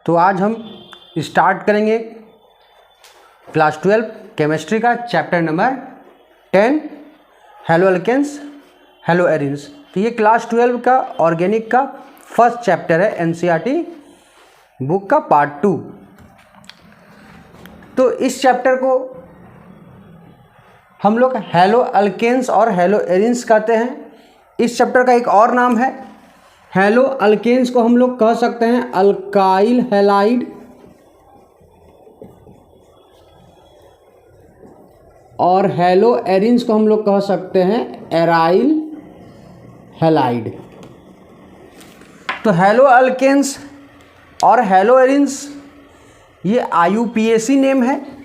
तो आज हम स्टार्ट करेंगे क्लास 12 केमिस्ट्री का chapter number 10 haloalkanes haloarenes. तो ये क्लास 12 का ऑर्गेनिक का फर्स्ट चैप्टर है एनसीईआरटी बुक का पार्ट 2। तो इस चैप्टर को हम लोग हेलो अल्केन्स और हेलो एरिन्स कहते हैं। इस चैप्टर का एक और नाम है हेलो अल्केन्स को हम लोग कह सकते हैं अल्काइल हैलाइड और हेलो एरिन्स को हम लोग कह सकते हैं एराइल हैलाइड। तो हेलो अल्केन्स और हेलो एरिन्स ये IUPAC नेम है।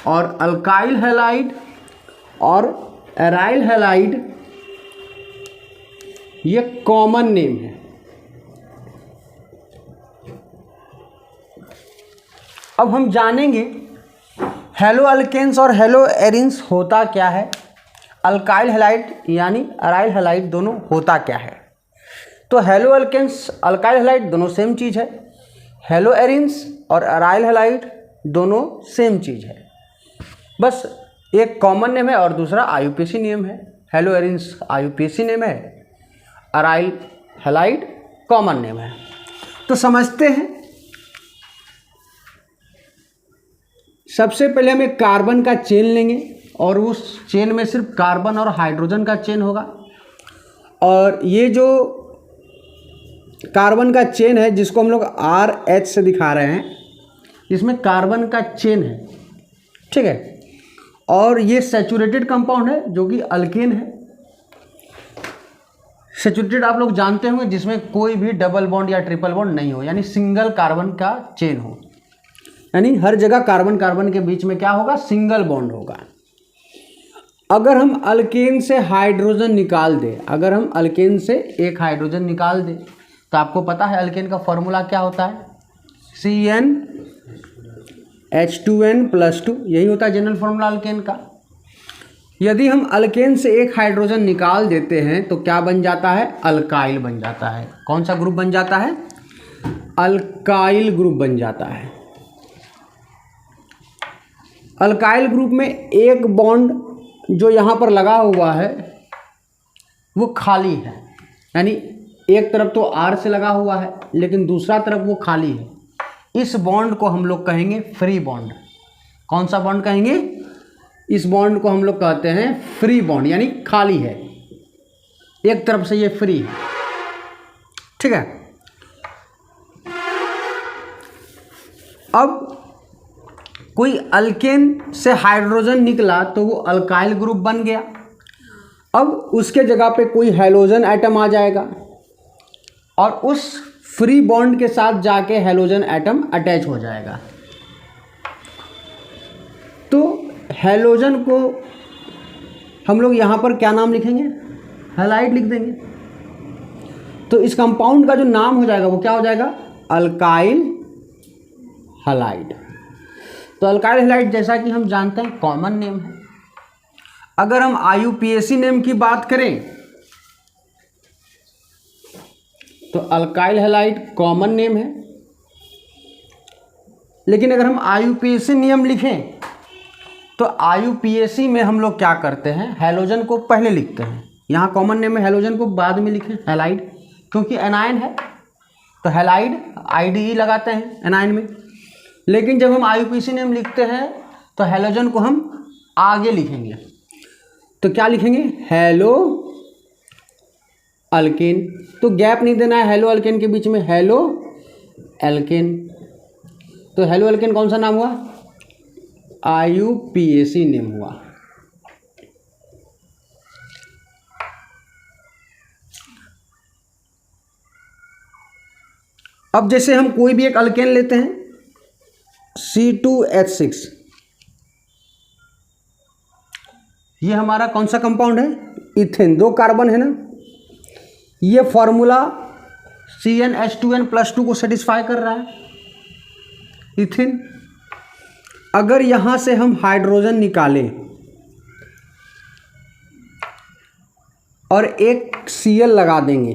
और अल्काइल हैलाइड और एराइल हैलाइड ये कॉमन नेम है। अब हम जानेंगे हेलो अल्केन्स और हेलो एरिन्स होता क्या है, अल्काइल हैलाइड यानी एराइल हैलाइड दोनों होता क्या है। तो हेलो अल्केन्स अल्काइल हैलाइड दोनों सेम चीज़ है, हेलो एरिन्स और एराइल हैलाइड दोनों सेम चीज़ है, बस एक कॉमन नेम है और दूसरा IUPAC नेम है। हेलो एरिन्स IUPAC नेम है, एराइल हैलाइड कॉमन नेम है। तो समझते हैं। सबसे पहले हम एक कार्बन का चेन लेंगे और उस चेन में सिर्फ कार्बन और हाइड्रोजन का चेन होगा। और ये जो कार्बन का चेन है जिसको हम लोग RH से दिखा रहे हैं, इसमें कार्बन का चेन है, ठीक है। और ये सैचुरेटेड कंपाउंड है जो कि अल्केन है। सैचुरेटेड आप लोग जानते होंगे जिसमें कोई भी डबल बॉन्ड या ट्रिपल बॉन्ड नहीं हो, यानी सिंगल कार्बन का चेन हो, यानी हर जगह कार्बन कार्बन के बीच में क्या होगा, सिंगल बॉन्ड होगा। अगर हम अल्केन से हाइड्रोजन निकाल दें, अगर हम अल्केन से एक हाइड्रोजन निकाल दें तो आपको पता है अल्केन का फॉर्मूला क्या होता है, CnH2n+2, यही होता है जनरल फॉर्मूला अल्केन का। यदि हम अल्केन से एक हाइड्रोजन निकाल देते हैं तो क्या बन जाता है, अल्काइल बन जाता है। कौन सा ग्रुप बन जाता है, अल्काइल ग्रुप बन जाता है। अल्काइल ग्रुप में एक बॉन्ड जो यहाँ पर लगा हुआ है वो खाली है, यानी एक तरफ तो R से लगा हुआ है लेकिन दूसरा तरफ वो खाली है। इस बॉन्ड को हम लोग कहेंगे फ्री बॉन्ड। कौन सा बॉन्ड कहेंगे, इस बॉन्ड को हम लोग कहते हैं फ्री बॉन्ड, यानी खाली है, एक तरफ से ये फ्री है, ठीक है। अब कोई अल्केन से हाइड्रोजन निकला तो वो अल्काइल ग्रुप बन गया। अब उसके जगह पे कोई हैलोजन एटम आ जाएगा और उस फ्री बॉन्ड के साथ जाके हैलोजन एटम अटैच हो जाएगा। तो हैलोजन को हम लोग यहाँ पर क्या नाम लिखेंगे, हैलाइड लिख देंगे। तो इस कंपाउंड का जो नाम हो जाएगा वो क्या हो जाएगा, अल्काइल हैलाइड। तो अल्काइल हैलाइड जैसा कि हम जानते हैं कॉमन नेम है। अगर हम IUPAC नेम की बात करें तो अल्काइल हैलाइड कॉमन नेम है, लेकिन अगर हम IUPAC नियम लिखें तो IUPAC में हम लोग क्या करते हैं, हैलोजन को पहले लिखते हैं। यहाँ कॉमन नेम में हैलोजन को बाद में लिखें हैलाइड, क्योंकि एनायन है तो हैलाइड IDE लगाते हैं एनायन में। लेकिन जब हम IUPAC नेम लिखते हैं तो हैलोजन को हम आगे लिखेंगे। तो क्या लिखेंगे, हेलो अल्केन। तो गैप नहीं देना है हेलो अल्केन के बीच में, हेलो एल्केन। तो हेलो अल्केन कौन सा नाम हुआ, IUPAC नेम हुआ। अब जैसे हम कोई भी एक अल्केन लेते हैं C2H6, ये हमारा कौन सा कंपाउंड है, इथेन। 2 कार्बन है ना, ये फॉर्मूला CnH2n+2 को सेटिस्फाई कर रहा है, इथेन। अगर यहाँ से हम हाइड्रोजन निकालें और एक Cl लगा देंगे,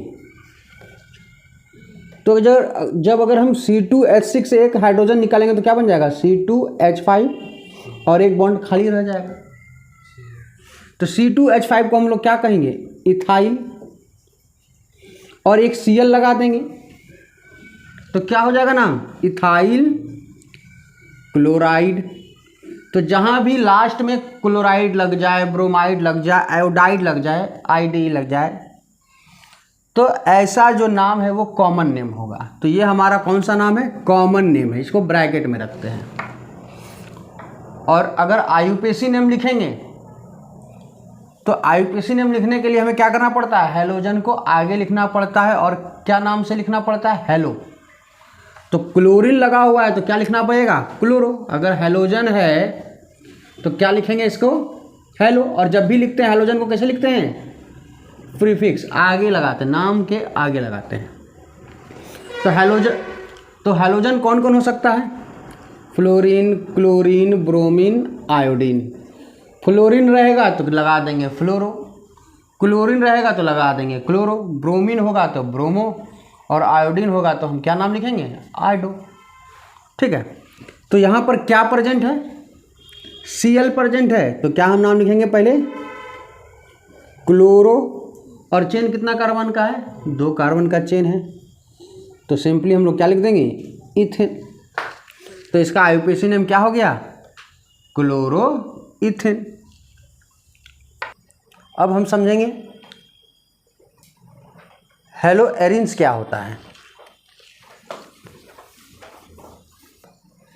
तो जब अगर हम C2H6 से एक हाइड्रोजन निकालेंगे तो क्या बन जाएगा, C2H5 और एक बॉन्ड खाली रह जाएगा। तो C2H5 को हम लोग क्या कहेंगे, इथाइल, और एक Cl लगा देंगे तो क्या हो जाएगा नाम, इथाइल क्लोराइड। तो जहाँ भी लास्ट में क्लोराइड लग जाए, ब्रोमाइड लग जाए, आयोडाइड लग जाए, आईडी लग जाए, तो ऐसा जो नाम है वो कॉमन नेम होगा। तो ये हमारा कौन सा नाम है, कॉमन नेम है, इसको ब्रैकेट में रखते हैं। और अगर आईयूपीएसी नेम लिखेंगे तो आईयूपीएसी नेम लिखने के लिए हमें क्या करना पड़ता है, हैलोजन को आगे लिखना पड़ता है, और क्या नाम से लिखना पड़ता है, हेलो। तो क्लोरीन लगा हुआ है तो क्या लिखना पड़ेगा, क्लोरो। अगर हैलोजन है तो क्या लिखेंगे इसको, हेलो। और जब भी लिखते हैं हैलोजन को कैसे लिखते हैं, प्रीफिक्स आगे लगाते हैं, नाम के आगे लगाते हैं। तो हैलोजन कौन कौन हो सकता है, fluorine, chlorine, bromine, iodine. Fluorine रहेगा तो लगा देंगे फ्लोरो, क्लोरीन रहेगा तो लगा देंगे क्लोरो, ब्रोमीन होगा तो ब्रोमो, और आयोडीन होगा तो हम क्या नाम लिखेंगे, आयोडो। ठीक है, तो यहाँ पर क्या प्रेजेंट है, Cl प्रेजेंट है, तो क्या हम नाम लिखेंगे, पहले क्लोरो, और चेन कितना कार्बन का है, 2 कार्बन का चेन है, तो सिंपली हम लोग क्या लिख देंगे, इथेन। तो इसका आईयूपीएसी नेम क्या हो गया, क्लोरो इथेन। अब हम समझेंगे हेलो एरिन्स क्या होता है।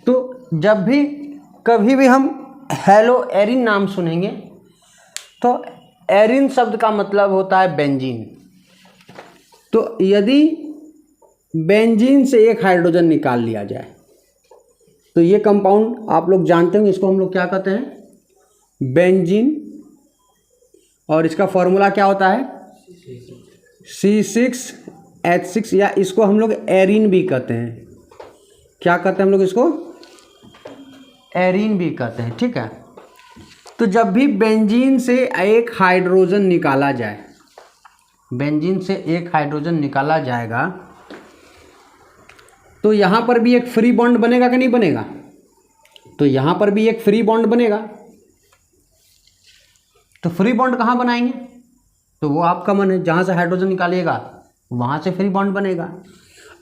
तो जब भी कभी भी हम हेलो एरिन नाम सुनेंगे तो एरिन शब्द का मतलब होता है बेंजीन। तो यदि बेंजीन से एक हाइड्रोजन निकाल लिया जाए तो ये कंपाउंड आप लोग जानते होंगे, इसको हम लोग क्या कहते हैं, बेंजीन। और इसका फॉर्मूला क्या होता है, C6H6, या इसको हम लोग एरिन भी कहते हैं। क्या कहते हैं हम लोग इसको, एरिन भी कहते हैं। ठीक है, तो जब भी बेंजीन से एक हाइड्रोजन निकाला जाए, बेंजीन से एक हाइड्रोजन निकाला जाएगा तो यहाँ पर भी एक फ्री बॉन्ड बनेगा कि नहीं बनेगा, तो यहाँ पर भी एक फ्री बॉन्ड बनेगा। तो फ्री बॉन्ड कहाँ बनाएंगे, तो वो आपका मन है, जहाँ से हाइड्रोजन निकालिएगा वहाँ से फ्री बॉन्ड बनेगा।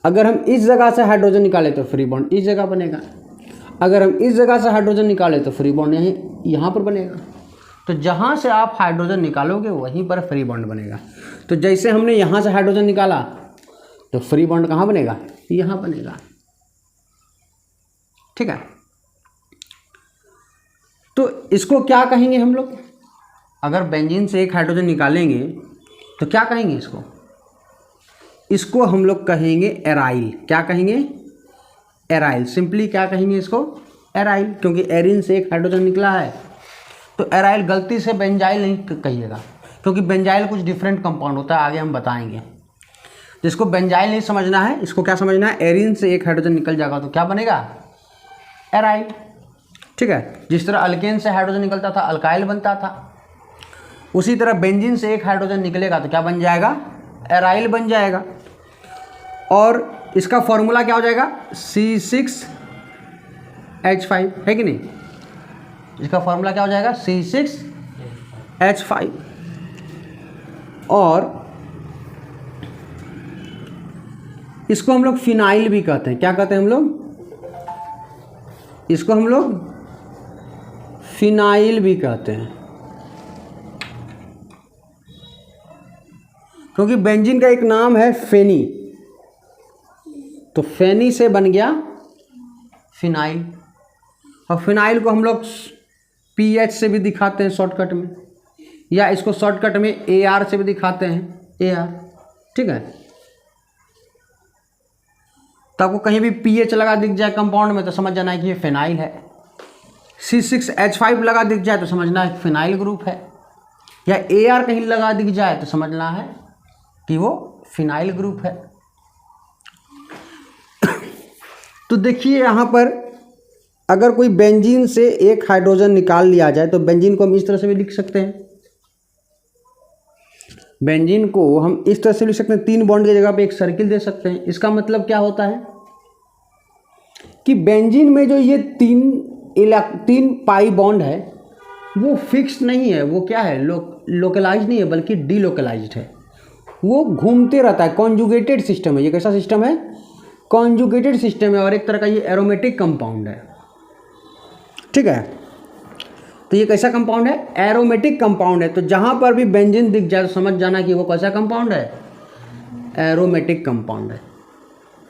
अगर हम इस जगह से हाइड्रोजन निकालें तो फ्री बॉन्ड इस जगह बनेगा, अगर हम इस जगह से हाइड्रोजन निकालें तो फ्री बॉन्ड यहाँ पर बनेगा। तो जहाँ से आप हाइड्रोजन निकालोगे वहीं पर फ्री बॉन्ड बनेगा। तो जैसे हमने यहाँ से हाइड्रोजन निकाला तो फ्री बॉन्ड कहाँ बनेगा, यहाँ बनेगा। ठीक है, तो इसको क्या कहेंगे हम लोग, अगर बेंजीन से एक हाइड्रोजन निकालेंगे तो क्या कहेंगे इसको, इसको हम लोग कहेंगे एराइल। क्या कहेंगे, एराइल। सिंपली क्या कहेंगे इसको, एराइल, क्योंकि एरिन से एक हाइड्रोजन निकला है। तो एराइल, गलती से बेंजाइल नहीं कहिएगा, क्योंकि बेंजाइल कुछ डिफरेंट कंपाउंड होता है, आगे हम बताएंगे। जिसको बेंजाइल नहीं समझना है, इसको क्या समझना है, एरिन से एक हाइड्रोजन निकल जाएगा तो क्या बनेगा, एराइल। ठीक है, जिस तरह अल्केन से हाइड्रोजन निकलता था अल्काइल बनता था, उसी तरह बेंजीन से एक हाइड्रोजन निकलेगा तो क्या बन जाएगा, एराइल बन जाएगा। और इसका फॉर्मूला क्या हो जाएगा, C6H5, है कि नहीं, इसका फॉर्मूला क्या हो जाएगा, C6H5। और इसको हम लोग फिनाइल भी कहते हैं। क्या कहते हैं हम लोग, इसको हम लोग फिनाइल भी कहते हैं, क्योंकि बेंजीन का एक नाम है फेनी, तो फेनी से बन गया फिनाइल। और फिनाइल को हम लोग PH से भी दिखाते हैं शॉर्टकट में, या इसको शॉर्टकट में AR से भी दिखाते हैं, AR। ठीक है, तो आपको कहीं भी PH लगा दिख जाए कंपाउंड में तो समझ जाना है कि ये फिनाइल है। C6H5 लगा दिख जाए तो समझना है फिनाइल ग्रुप है, या AR कहीं लगा दिख जाए तो समझना है कि वो फिनाइल ग्रुप है। तो देखिए यहाँ पर अगर कोई बेंजीन से एक हाइड्रोजन निकाल लिया जाए तो बेंजीन को हम इस तरह से भी लिख सकते हैं, बेंजीन को हम इस तरह से लिख सकते हैं, 3 बॉन्ड की जगह पे एक सर्किल दे सकते हैं। इसका मतलब क्या होता है कि बेंजीन में जो ये 3 पाई बॉन्ड है वो फिक्स नहीं है, वो क्या है, लोकलाइज नहीं है बल्कि डीलोकलाइज्ड है, वो घूमते रहता है। कॉन्जुगेटेड सिस्टम है ये। कैसा सिस्टम है? कॉन्जुगेटेड सिस्टम है, और एक तरह का ये एरोमेटिक कंपाउंड है। ठीक है, तो ये कैसा कंपाउंड है? एरोमेटिक कंपाउंड है। तो जहां पर भी बेंजीन दिख जाए तो समझ जाना कि वो कैसा कंपाउंड है? एरोमेटिक कंपाउंड है।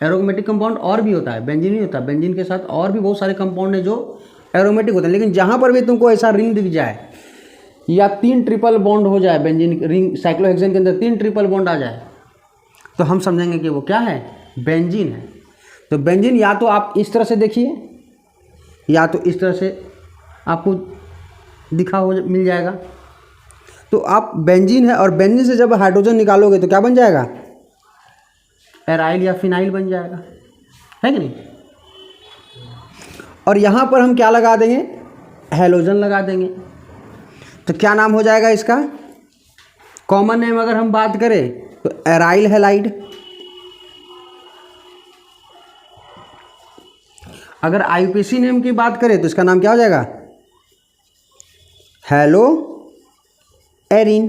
एरोमेटिक कंपाउंड और भी होता है, बेंजीन नहीं होता। बेंजीन के साथ और भी बहुत सारे कंपाउंड हैं जो एरोमेटिक होते हैं, लेकिन जहां पर भी तुमको ऐसा रिंग दिख जाए या 3 ट्रिपल बॉन्ड हो जाए, बेंजीन रिंग साइक्लोहेक्सेन के अंदर 3 ट्रिपल बॉन्ड आ जाए, तो हम समझेंगे कि वो क्या है? बेंजीन है। तो बेंजीन या तो आप इस तरह से देखिए या तो इस तरह से आपको दिखा हो मिल जाएगा। तो आप बेंजीन है, और बेंजीन से जब हाइड्रोजन निकालोगे तो क्या बन जाएगा? एराइल या फिनाइल बन जाएगा, है कि नहीं? और यहाँ पर हम क्या लगा देंगे? हैलोजन लगा देंगे। तो क्या नाम हो जाएगा इसका? कॉमन नेम अगर हम बात करें तो एराइल हैलाइड। अगर आईयूपीएसी नेम की बात करें तो इसका नाम क्या हो जाएगा? Hello Erin.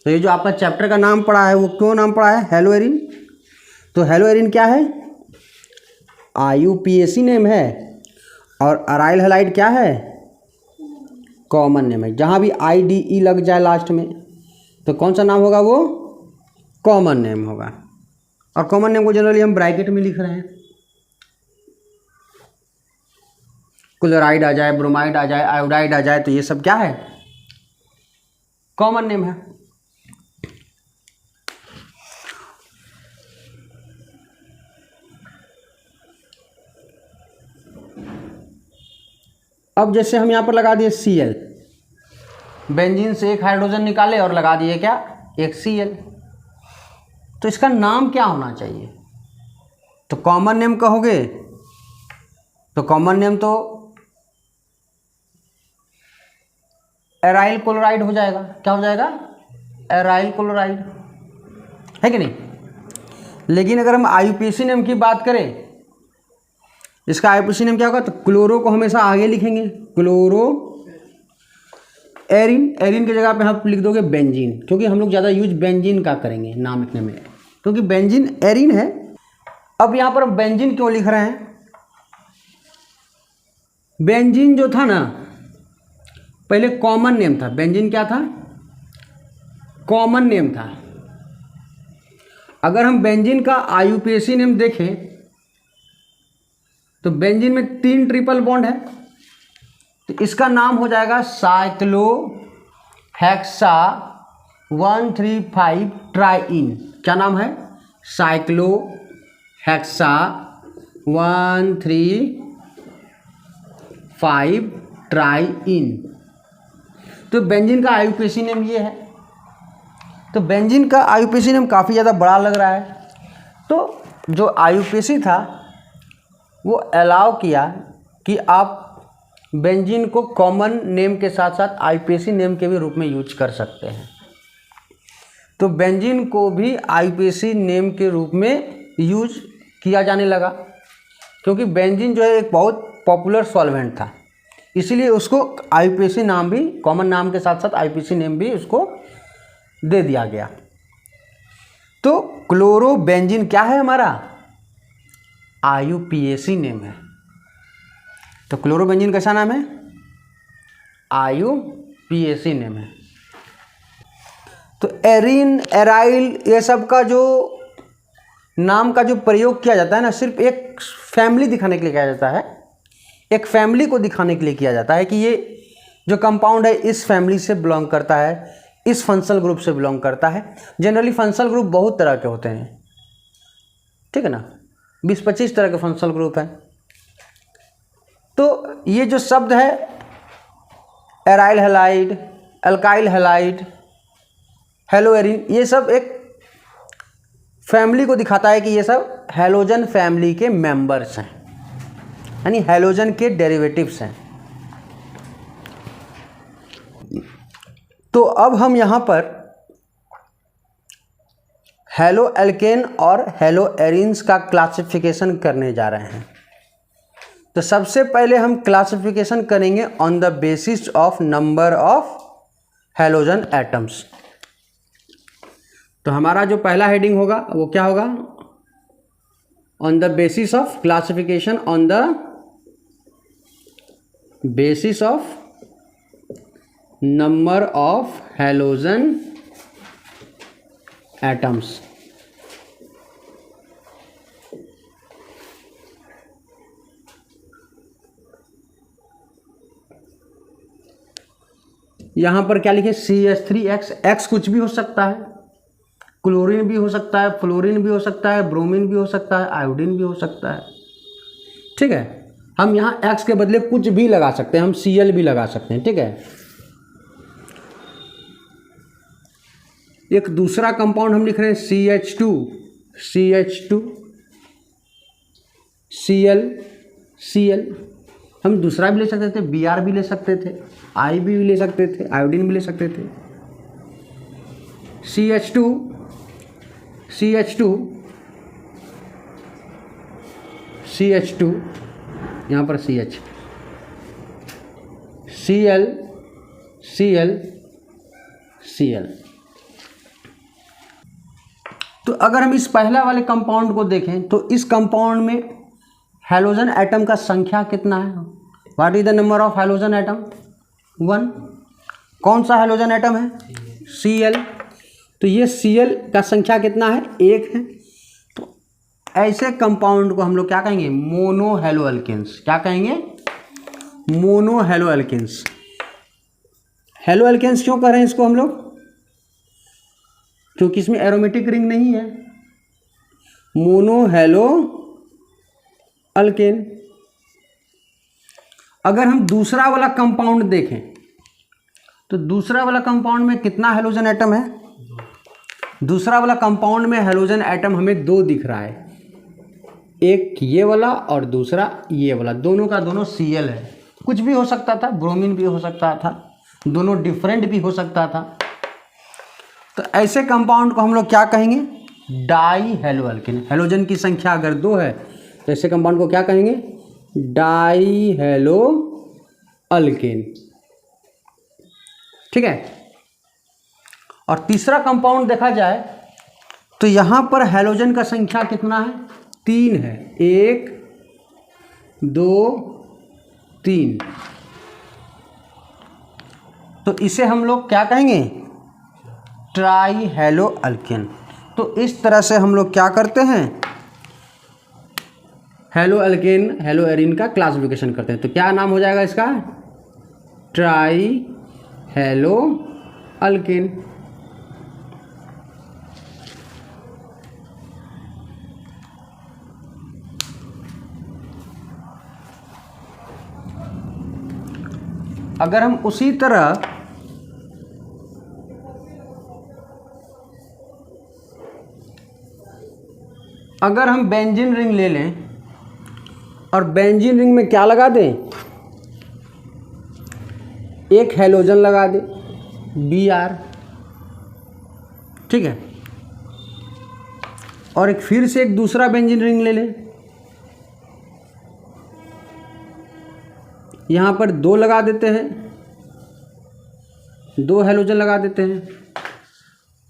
तो ये जो आपका चैप्टर का नाम पड़ा है वो क्यों नाम पड़ा है? Hello Erin. तो हेलो एरिन क्या है? आईयूपीएसी नेम है, और अराइल हैलाइड क्या है? कॉमन नेम है। जहाँ भी IDE लग जाए लास्ट में तो कौन सा नाम होगा? वो कॉमन नेम होगा। और कॉमन नेम को जनरली हम ब्रैकेट में लिख रहे हैं। क्लोराइड आ जाए, ब्रोमाइड आ जाए, आयोडाइड आ जाए, तो ये सब क्या है? कॉमन नेम है। अब जैसे हम यहाँ पर लगा दिए Cl, बेंजीन से एक हाइड्रोजन निकाले और लगा दिए क्या? एक Cl। तो इसका नाम क्या होना चाहिए? तो कॉमन नेम कहोगे तो कॉमन नेम तो एराइल क्लोराइड हो जाएगा। क्या हो जाएगा? एराइल क्लोराइड, है कि नहीं? लेकिन अगर हम आईयूपीएसी नेम की बात करें, इसका आईयूपीएसी नेम क्या होगा? तो क्लोरो को हमेशा आगे लिखेंगे, क्लोरो एरिन। एरिन की जगह पे हम लिख दोगे बेंजीन, क्योंकि हम लोग ज़्यादा यूज बेंजीन का करेंगे नाम लिखने में, क्योंकि बेंजीन एरिन है। अब यहाँ पर हम बेंजीन क्यों लिख रहे हैं? बेंजीन जो था ना, पहले कॉमन नेम था। बेंजीन क्या था? कॉमन नेम था। अगर हम बेंजीन का आईयूपीएसी नेम देखें तो बेंजीन में 3 ट्रिपल बॉन्ड है, तो इसका नाम हो जाएगा साइक्लोहेक्सा 135 ट्राइइन। क्या नाम है? साइक्लोहेक्सा 135 ट्राइइन। तो बेंजीन का आईयूपीएसी नेम ये है। तो बेंजीन का आईयूपीएसी नेम काफ़ी ज़्यादा बड़ा लग रहा है, तो जो आईयूपीएसी था वो अलाउ किया कि आप बेंजीन को कॉमन नेम के साथ साथ आईयूपीएसी नेम के भी रूप में यूज कर सकते हैं। तो बेंजीन को भी आईयूपीएसी नेम के रूप में यूज किया जाने लगा, क्योंकि बेंजीन जो है एक बहुत पॉपुलर सॉल्वेंट था, इसीलिए उसको आईयूपीएसी नाम भी, कॉमन नाम के साथ साथ आईयूपीएसी नेम भी उसको दे दिया गया। तो क्लोरोबेंजीन क्या है हमारा? आईयूपीएसी नेम है। तो क्लोरोबेंजीन कैसा नाम है? आईयूपीएसी नेम है। तो एरिन, एराइल, ये सब का जो नाम का जो प्रयोग किया जाता है ना, सिर्फ एक फैमिली दिखाने के लिए किया जाता है, एक फैमिली को दिखाने के लिए किया जाता है कि ये जो कंपाउंड है इस फैमिली से बिलोंग करता है, इस फंक्शनल ग्रुप से बिलोंग करता है। जनरली फंक्शनल ग्रुप बहुत तरह के होते हैं, ठीक है ना, 20-25 तरह के फंक्शनल ग्रुप हैं। तो ये जो शब्द है एराइल हैलाइड, अल्काइल हैलाइड, हेलोएरिन, ये सब एक फैमिली को दिखाता है कि ये सब हैलोजन फैमिली के मेंबर्स हैं, यानी हैलोजन के डेरिवेटिव्स हैं। तो अब हम यहाँ पर हेलो एल्केन और हेलो एरिन्स का क्लासिफिकेशन करने जा रहे हैं। तो सबसे पहले हम क्लासिफिकेशन करेंगे on the basis of number of halogen atoms. तो हमारा जो पहला हेडिंग होगा वो क्या होगा? On the basis of classification on the basis of number of halogen atoms. यहां पर क्या लिखे? CH3X। X कुछ भी हो सकता है, क्लोरीन भी हो सकता है, फ्लोरीन भी हो सकता है, ब्रोमीन भी हो सकता है, आयोडीन भी हो सकता है। ठीक है, हम यहाँ X के बदले कुछ भी लगा सकते हैं, हम Cl भी लगा सकते हैं। ठीक है, एक दूसरा कंपाउंड हम लिख रहे हैं CH2 Cl। हम दूसरा भी ले सकते थे, Br भी ले सकते थे, I भी ले सकते थे, आयोडीन भी ले सकते थे। CH2 यहाँ पर CH, Cl। तो अगर हम इस पहला वाले कंपाउंड को देखें तो इस कंपाउंड में हैलोजन एटम का संख्या कितना है? What is the number of halogen atom? 1। कौन सा हैलोजन एटम है? Cl। तो ये Cl का संख्या कितना है? 1 है। तो ऐसे कंपाउंड को हम लोग क्या कहेंगे? Monohaloalkanes. क्या कहेंगे? Monohaloalkanes. Haloalkanes क्यों कह रहे हैं इसको हम लोग? क्योंकि इसमें एरोमेटिक रिंग नहीं है। Mono hello alkane. अगर हम दूसरा वाला कंपाउंड देखें तो दूसरा वाला कंपाउंड में कितना हैलोजन एटम है? दूसरा वाला कंपाउंड में हैलोजन एटम हमें 2 दिख रहा है, एक ये वाला और दूसरा ये वाला। दोनों का दोनों Cl है। कुछ भी हो सकता था, ब्रोमीन भी हो सकता था, दोनों डिफरेंट भी हो सकता था। तो ऐसे कंपाउंड को हम लोग क्या कहेंगे? Die hello alkane. हैलोजन की संख्या अगर 2 है तो ऐसे कंपाउंड को क्या कहेंगे? Dihaloalkane. ठीक है, और तीसरा कंपाउंड देखा जाए तो यहां पर हैलोजन का संख्या कितना है? 3 है। 1 2 3। तो इसे हम लोग क्या कहेंगे? Try hello alkane. तो इस तरह से हम लोग क्या करते हैं? हैलो अल्केन हैलो एरिन का क्लासिफिकेशन करते हैं। तो क्या नाम हो जाएगा इसका? Try hello alkane. अगर हम उसी तरह अगर हम बेंजीन रिंग ले लें और बेंजीन रिंग में क्या लगा दें? एक हैलोजन लगा दें Br। ठीक है, और एक फिर से एक दूसरा बेंजीन रिंग ले लें, यहाँ पर 2 लगा देते हैं, 2 हैलोजन लगा देते हैं,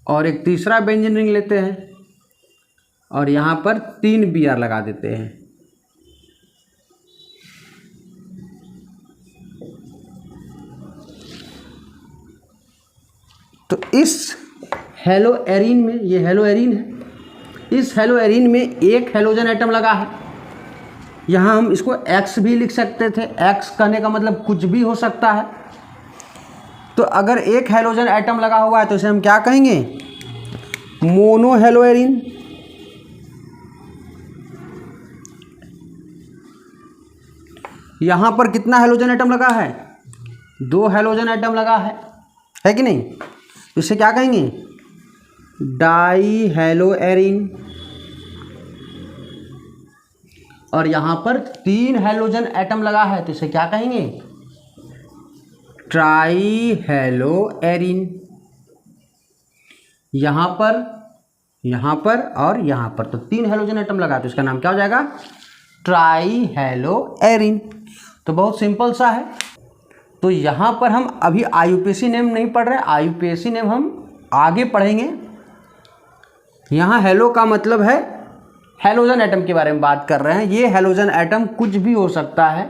और एक तीसरा बेंजीन रिंग लेते हैं और यहाँ पर 3 Br लगा देते हैं। तो इस हैलो एरिन में, ये हैलो एरिन है, इस हैलो एरिन में एक हैलोजन एटम लगा है। यहाँ हम इसको X भी लिख सकते थे। X कहने का मतलब कुछ भी हो सकता है। तो अगर एक हैलोजन एटम लगा हुआ है तो इसे हम क्या कहेंगे? Mono hello Erin. यहाँ पर कितना हैलोजन एटम लगा है? 2 हैलोजन एटम लगा है कि नहीं? तो इसे क्या कहेंगे? Dihaloarene. और यहाँ पर 3 हैलोजन एटम लगा है तो इसे क्या कहेंगे? Try hello Erin. यहाँ पर यहाँ पर और यहाँ पर, तो 3 हेलोजन एटम लगा तो इसका नाम क्या हो जाएगा, ट्राई हेलो एरिन। तो बहुत सिंपल सा है। तो यहाँ पर हम अभी आईयूपीएसी नेम नहीं पढ़ रहे, आईयूपीएसी नेम हम आगे पढ़ेंगे। यहाँ हेलो का मतलब है हेलोजन एटम के बारे में बात कर रहे हैं। ये हेलोजन एटम कुछ भी हो सकता है,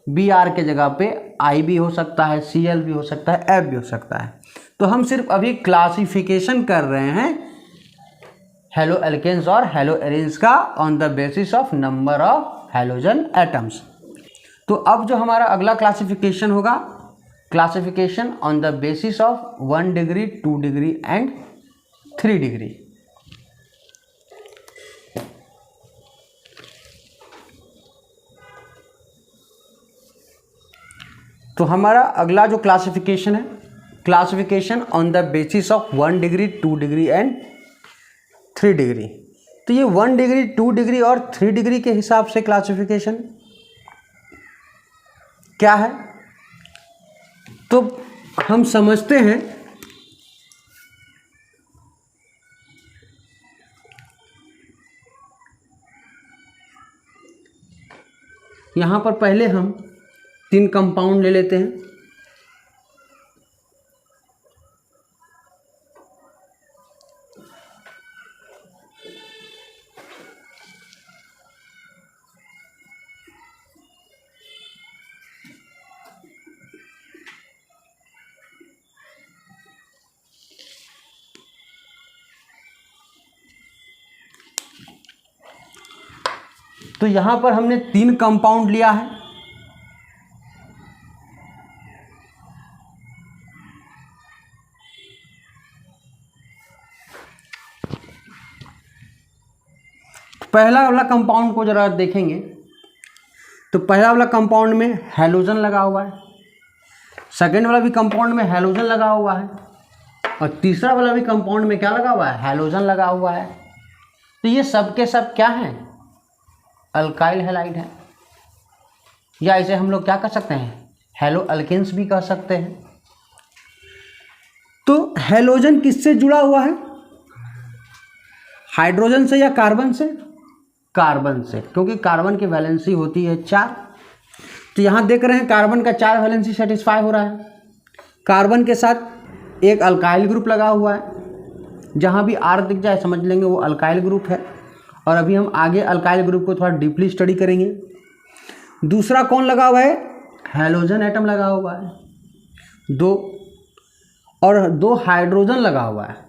Br के जगह पे I भी हो सकता है, Cl भी हो सकता है, F भी हो सकता है। तो हम सिर्फ अभी क्लासिफिकेशन कर रहे हैं हेलो एल्केन्स और हेलो एरिन्स का on the basis of number of halogen atoms. तो अब जो हमारा अगला क्लासिफिकेशन होगा, classification on the basis of 1 degree, 2 degree and 3 degree. तो हमारा अगला जो क्लासिफिकेशन है, classification on the basis of 1 degree, 2 degree and 3 degree. तो ये 1 डिग्री, 2 डिग्री और 3 डिग्री के हिसाब से क्लासिफिकेशन क्या है, तो हम समझते हैं यहाँ पर पहले हम 3 कंपाउंड ले लेते हैं। तो यहाँ पर हमने 3 कंपाउंड लिया है। पहला वाला कंपाउंड को जरा देखेंगे तो पहला वाला कंपाउंड में हेलोजन लगा हुआ है, सेकेंड वाला भी कंपाउंड में हेलोजन लगा हुआ है और तीसरा वाला भी कंपाउंड में क्या लगा हुआ है, हेलोजन लगा हुआ है। तो ये सब के सब क्या हैं, अल्काइल हैलाइड है, या इसे हम लोग क्या कर सकते हैं, हेलो अल्केन्स भी कह सकते हैं। तो हेलोजन किससे जुड़ा हुआ है, हाइड्रोजन से या कार्बन से, कार्बन से, क्योंकि कार्बन की वैलेंसी होती है 4। तो यहाँ देख रहे हैं कार्बन का 4 वैलेंसी सेटिस्फाई हो रहा है। कार्बन के साथ एक अल्काइल ग्रुप लगा हुआ है, जहाँ भी R दिख जाए समझ लेंगे वो अल्काइल ग्रुप है। और अभी हम आगे अल्काइल ग्रुप को थोड़ा डीपली स्टडी करेंगे। दूसरा कौन लगा हुआ है, हेलोजन एटम लगा हुआ है, 2 और 2 हाइड्रोजन लगा हुआ है।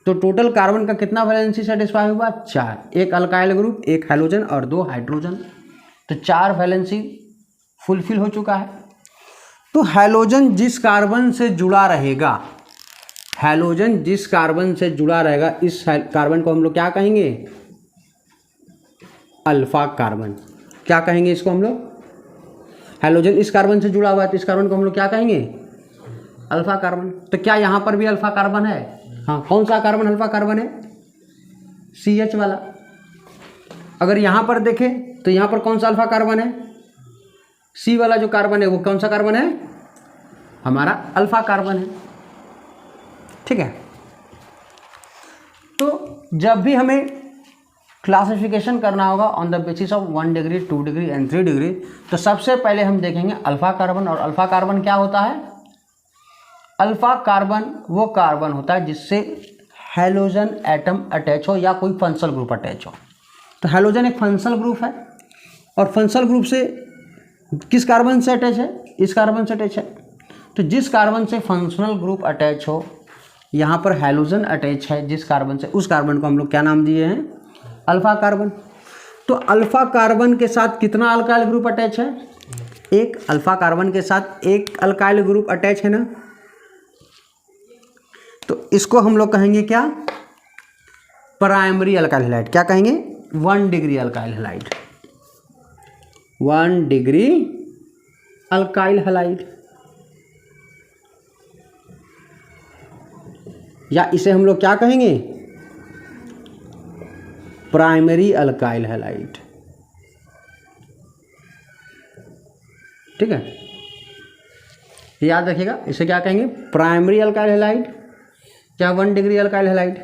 तो टोटल कार्बन का कितना वैलेंसी सेटिस्फाई हुआ, 4, एक अल्काइल ग्रुप, एक हेलोजन और 2 हाइड्रोजन। तो 4 वैलेंसी फुलफिल हो चुका है। तो हेलोजन जिस कार्बन से जुड़ा रहेगा, हेलोजन जिस कार्बन से जुड़ा रहेगा, इस कार्बन को हम लोग क्या कहेंगे, अल्फा कार्बन। क्या कहेंगे इसको हम लोग, हेलोजन इस कार्बन से जुड़ा हुआ है तो इस कार्बन को हम लोग क्या कहेंगे, अल्फा कार्बन। तो क्या यहाँ पर भी अल्फा कार्बन है, हाँ, कौन सा कार्बन अल्फा कार्बन है, CH वाला। अगर यहाँ पर देखें तो यहाँ पर कौन सा अल्फा कार्बन है, C वाला जो कार्बन है वो कौन सा कार्बन है, हमारा अल्फा कार्बन है। ठीक है। तो जब भी हमें क्लासिफिकेशन करना होगा on the basis of 1 degree, 2 degree and 3 degree, तो सबसे पहले हम देखेंगे अल्फा कार्बन। और अल्फा कार्बन क्या होता है, अल्फा कार्बन वो कार्बन होता है जिससे हेलोजन एटम अटैच हो या कोई फंक्शनल ग्रुप अटैच हो। तो हेलोजन एक फंक्शनल ग्रुप है और फंक्शनल ग्रुप से किस कार्बन से अटैच है, इस कार्बन से अटैच है। तो जिस कार्बन से फंक्शनल ग्रुप अटैच हो, यहाँ पर हेलोजन अटैच है जिस कार्बन से, उस कार्बन को हम लोग क्या नाम दिए हैं, अल्फा कार्बन। तो अल्फा कार्बन के साथ कितना अल्काइल ग्रुप अटैच है, एक अल्फा कार्बन के साथ एक अल्काइल ग्रुप अटैच है ना। तो इसको हम लोग कहेंगे क्या, प्राइमरी अल्काइल हैलाइड। क्या कहेंगे, 1 degree alkyl halide, 1 degree alkyl halide. या इसे हम लोग क्या कहेंगे, प्राइमरी अल्काइल हैलाइड। ठीक है, याद रखिएगा, इसे क्या कहेंगे, प्राइमरी अल्काइल हैलाइड या 1 डिग्री अल्काइल हैलाइड।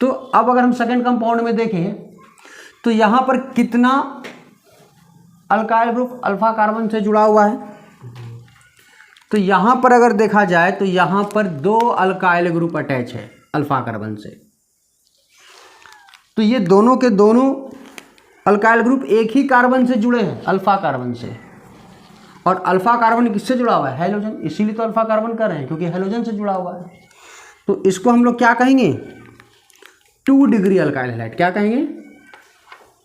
तो अब अगर हम सेकेंड कंपाउंड में देखें तो यहाँ पर कितना अल्काइल ग्रुप अल्फा कार्बन से जुड़ा हुआ है, तो यहाँ पर अगर देखा जाए तो यहाँ पर 2 अल्काइल ग्रुप अटैच है अल्फा कार्बन से। तो ये दोनों के दोनों अल्काइल ग्रुप एक ही कार्बन से जुड़े हैं, अल्फा कार्बन से। और अल्फा कार्बन किससे जुड़ा हुआ है? हैलोजन। इसीलिए तो अल्फा कार्बन कर रहे हैं, क्योंकि हैलोजन से जुड़ा हुआ है। तो इसको हम लोग क्या कहेंगे? 2 डिग्री अल्काइल हैलाइड। क्या कहेंगे?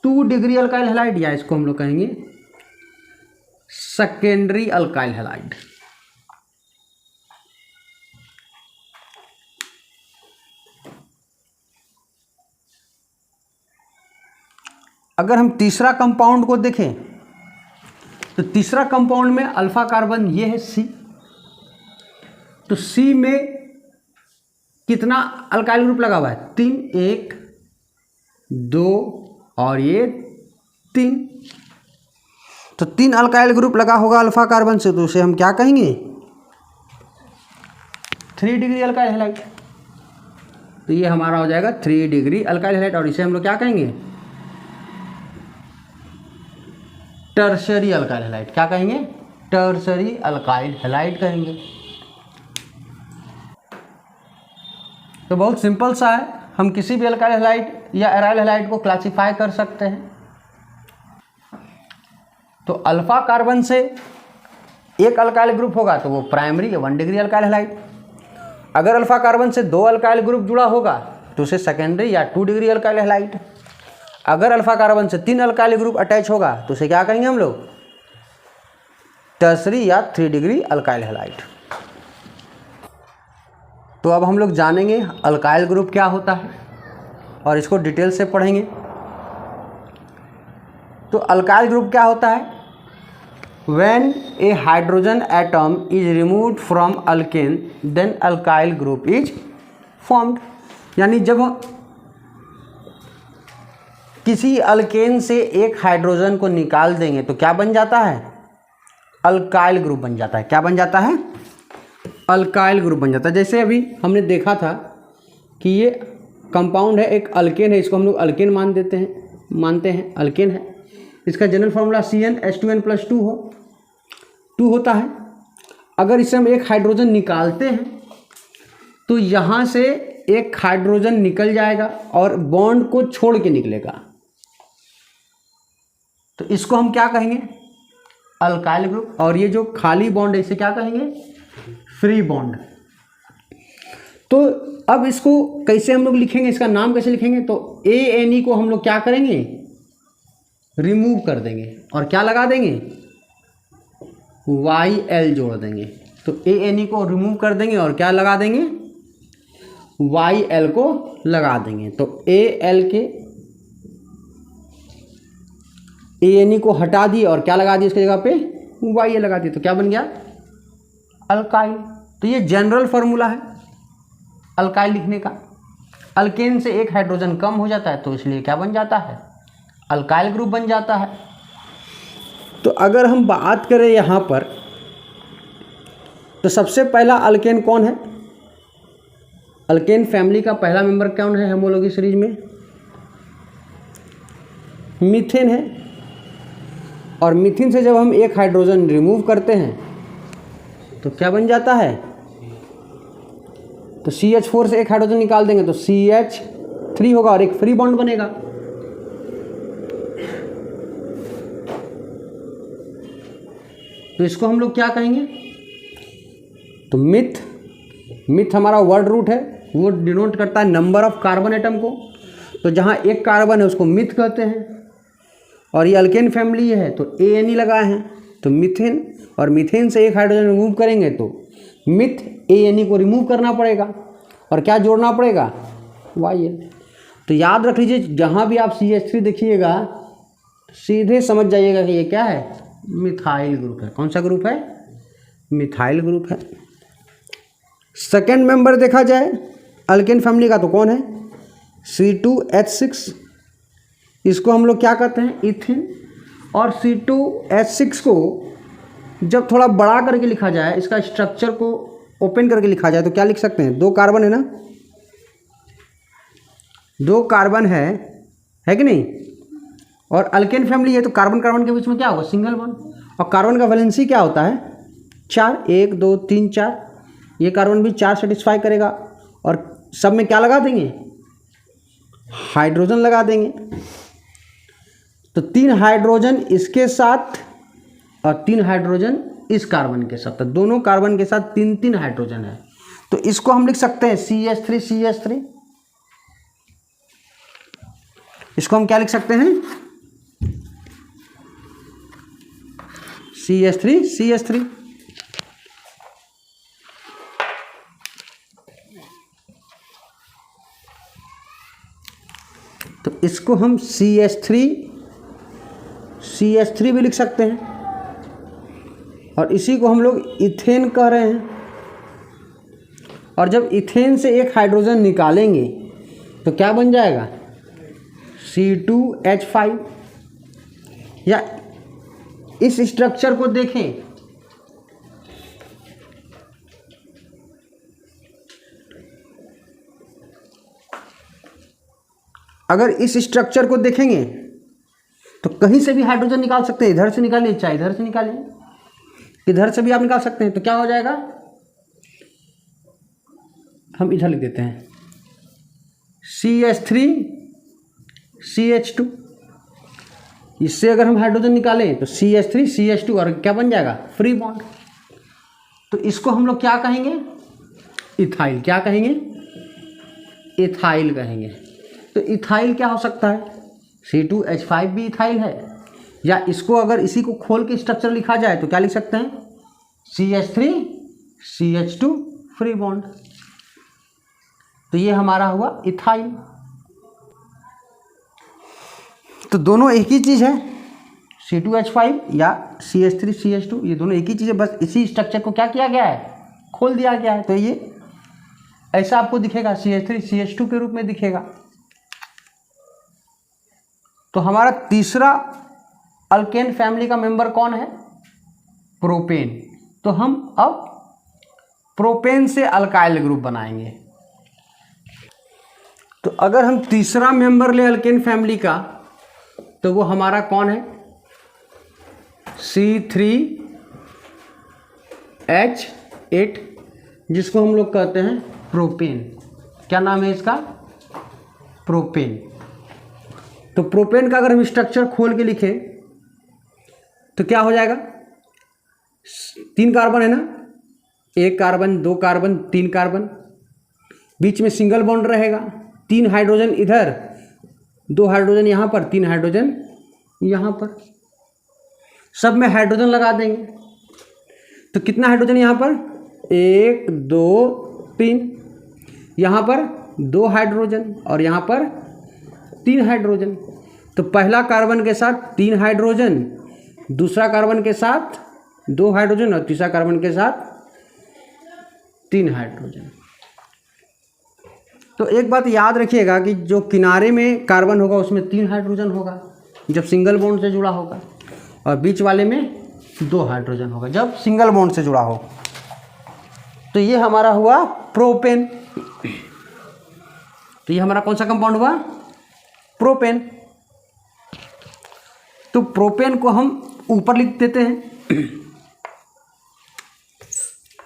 2 डिग्री अल्काइल हैलाइड, या इसको हम लोग कहेंगे सेकेंडरी अल्काइल हैलाइड। अगर हम तीसरा कंपाउंड को देखें तो तीसरा कंपाउंड में अल्फा कार्बन ये है C। तो C में कितना अल्काइल ग्रुप लगा हुआ है? 3, 1, 2 और ये 3। तो 3 अल्काइल ग्रुप लगा होगा अल्फा कार्बन से, तो उसे हम क्या कहेंगे? 3 डिग्री अल्काइल हैलाइड। तो ये हमारा हो जाएगा 3 डिग्री अल्काइल हैलाइड। और इसे हम लोग क्या कहेंगे? Tertiary alkyl halide. क्या कहेंगे? टर्शरी अल्काइल हैलाइड कहेंगे। तो बहुत सिंपल सा है, हम किसी भी अल्काइल हैलाइड या एराइल हैलाइड को क्लासिफाई कर सकते हैं। तो अल्फा कार्बन से एक अल्काइल ग्रुप होगा तो वो प्राइमरी या 1 डिग्री अल्काइल हैलाइड। अगर अल्फा कार्बन से 2 अल्काइल ग्रुप जुड़ा होगा तो उसे सेकेंडरी या 2 डिग्री अल्काइल हैलाइड। अगर अल्फा कार्बन से 3 अल्काइल ग्रुप अटैच होगा तो उसे क्या कहेंगे हम लोग? टर्शरी या 3 डिग्री अल्काइल हैलाइड। तो अब हम लोग जानेंगे अल्काइल ग्रुप क्या होता है और इसको डिटेल से पढ़ेंगे। तो अल्काइल ग्रुप क्या होता है? When a hydrogen atom is removed from alkane, then alkyl group is formed। यानी जब किसी अल्केन से एक हाइड्रोजन को निकाल देंगे तो क्या बन जाता है? अल्काइल ग्रुप बन जाता है। क्या बन जाता है? अल्काइल ग्रुप बन जाता है। जैसे अभी हमने देखा था कि ये कंपाउंड है, एक अल्केन है, इसको हम लोग अल्केन मानते हैं अल्केन है। इसका जनरल फार्मूला CnH2n+2 होता है। अगर इससे हम एक हाइड्रोजन निकालते हैं तो यहाँ से एक हाइड्रोजन निकल जाएगा और बॉन्ड को छोड़ के निकलेगा, तो इसको हम क्या कहेंगे? Alkyl group. और ये जो खाली बॉन्ड है इसे क्या कहेंगे? Free bond. तो अब इसको कैसे हम लोग लिखेंगे, इसका नाम कैसे लिखेंगे? तो ANE को हम लोग क्या करेंगे? रिमूव कर देंगे और क्या लगा देंगे? YL जोड़ देंगे। तो ANE को रिमूव कर देंगे और क्या लगा देंगे? YL को लगा देंगे। तो ANE को हटा दिए और क्या लगा दिए इसकी जगह पे? YL लगा दिए। तो क्या बन गया? अल्काइल। तो ये जनरल फार्मूला है अल्काइल लिखने का। अल्केन से एक हाइड्रोजन कम हो जाता है तो इसलिए क्या बन जाता है? अल्काइल ग्रुप बन जाता है। तो अगर हम बात करें यहाँ पर तो सबसे पहला अल्केन कौन है? अल्केन फैमिली का पहला मेंबर कौन है होमोलॉजी सीरीज में? मीथेन है। और मीथेन से जब हम एक हाइड्रोजन रिमूव करते हैं तो क्या बन जाता है? तो CH4 से एक हाइड्रोजन निकाल देंगे तो CH3 होगा और एक फ्री बॉन्ड बनेगा। तो इसको हम लोग क्या कहेंगे? तो मिथ हमारा वर्ड रूट है, वो डिनोट करता है नंबर ऑफ कार्बन एटम को। तो जहाँ एक कार्बन है उसको मिथ कहते हैं। और ये अल्केन फैमिली है तो ANE लगाए हैं तो मीथेन, और मीथेन से एक हाइड्रोजन रिमूव करेंगे तो मिथ ANE को रिमूव करना पड़ेगा और क्या जोड़ना पड़ेगा? YL। तो याद रख लीजिए, जहाँ भी आप CH3 देखिएगा सीधे समझ जाइएगा कि ये क्या है? मिथाइल ग्रुप है। कौन सा ग्रुप है? मिथाइल ग्रुप है। सेकेंड मेंबर देखा जाए अल्केन फैमिली का तो कौन है? C2H6। इसको हम लोग क्या कहते हैं? इथेन। और C2H6 को जब थोड़ा बड़ा करके लिखा जाए, इसका स्ट्रक्चर को ओपन करके लिखा जाए तो क्या लिख सकते हैं? 2 कार्बन है ना, 2 कार्बन है कि नहीं, और अल्केन फैमिली है तो कार्बन कार्बन के बीच में क्या होगा, सिंगल बॉन्ड। और कार्बन का वैलेंसी क्या होता है, 4, 1 2 3 4। ये कार्बन भी 4 सेटिस्फाई करेगा, और सब में क्या लगा देंगे, हाइड्रोजन लगा देंगे। तो 3 हाइड्रोजन इसके साथ और 3 हाइड्रोजन इस कार्बन के साथ, तो दोनों कार्बन के साथ 3 हाइड्रोजन है। तो इसको हम लिख सकते हैं CH3। इसको हम क्या लिख सकते हैं, CH3। तो इसको हम CH3 भी लिख सकते हैं, और इसी को हम लोग इथेन कह रहे हैं। और जब इथेन से एक हाइड्रोजन निकालेंगे तो क्या बन जाएगा, C2H5। या इस स्ट्रक्चर को देखें, अगर इस स्ट्रक्चर को देखेंगे तो कहीं से भी हाइड्रोजन निकाल सकते हैं, इधर से निकालिए चाहे इधर से निकालिए, इधर से भी आप निकाल सकते हैं। तो क्या हो जाएगा, हम इधर लिख देते हैं CH3CH2। इससे अगर हम हाइड्रोजन निकालें तो CH3CH2, और क्या बन जाएगा, फ्री बॉन्ड। तो इसको हम लोग क्या कहेंगे, इथाइल। क्या कहेंगे, इथाइल कहेंगे। तो इथाइल क्या हो सकता है, C2H5 भी इथाइल है, या इसको अगर इसी को खोल के स्ट्रक्चर लिखा जाए तो क्या लिख सकते हैं, CH3CH2 फ्री बॉन्ड। तो ये हमारा हुआ इथाइल। तो दोनों एक ही चीज़ है, C2H5 या CH3CH2, ये दोनों एक ही चीज़ है, बस इसी स्ट्रक्चर को क्या किया गया है, खोल दिया गया है। तो ये ऐसा आपको दिखेगा, CH3CH2 के रूप में दिखेगा। तो हमारा तीसरा अल्केन फैमिली का मेंबर कौन है, प्रोपेन। तो हम अब प्रोपेन से अल्काइल ग्रुप बनाएंगे। तो अगर हम तीसरा मेंबर ले अल्केन फैमिली का, तो वो हमारा कौन है, C3H8, जिसको हम लोग कहते हैं प्रोपेन। क्या नाम है इसका, प्रोपेन। तो प्रोपेन का अगर हम स्ट्रक्चर खोल के लिखें तो क्या हो जाएगा, 3 कार्बन है ना, 1 कार्बन 2 कार्बन 3 कार्बन, बीच में सिंगल बॉन्ड रहेगा, 3 हाइड्रोजन इधर, 2 हाइड्रोजन यहाँ पर, 3 हाइड्रोजन यहाँ पर, सब में हाइड्रोजन लगा देंगे। तो कितना हाइड्रोजन यहाँ पर, 1 2 3, यहाँ पर 2 हाइड्रोजन और यहाँ पर 3 हाइड्रोजन। तो पहला कार्बन के साथ 3 हाइड्रोजन, दूसरा कार्बन के साथ 2 हाइड्रोजन, और तीसरा कार्बन के साथ 3 हाइड्रोजन। तो एक बात याद रखिएगा कि जो किनारे में कार्बन होगा उसमें 3 हाइड्रोजन होगा जब सिंगल बॉन्ड से जुड़ा होगा, और बीच वाले में 2 हाइड्रोजन होगा जब सिंगल बॉन्ड से जुड़ा हो। तो ये हमारा हुआ प्रोपेन। तो ये हमारा कौन सा कंपाउंड हुआ, प्रोपेन। तो प्रोपेन को हम ऊपर लिख देते हैं।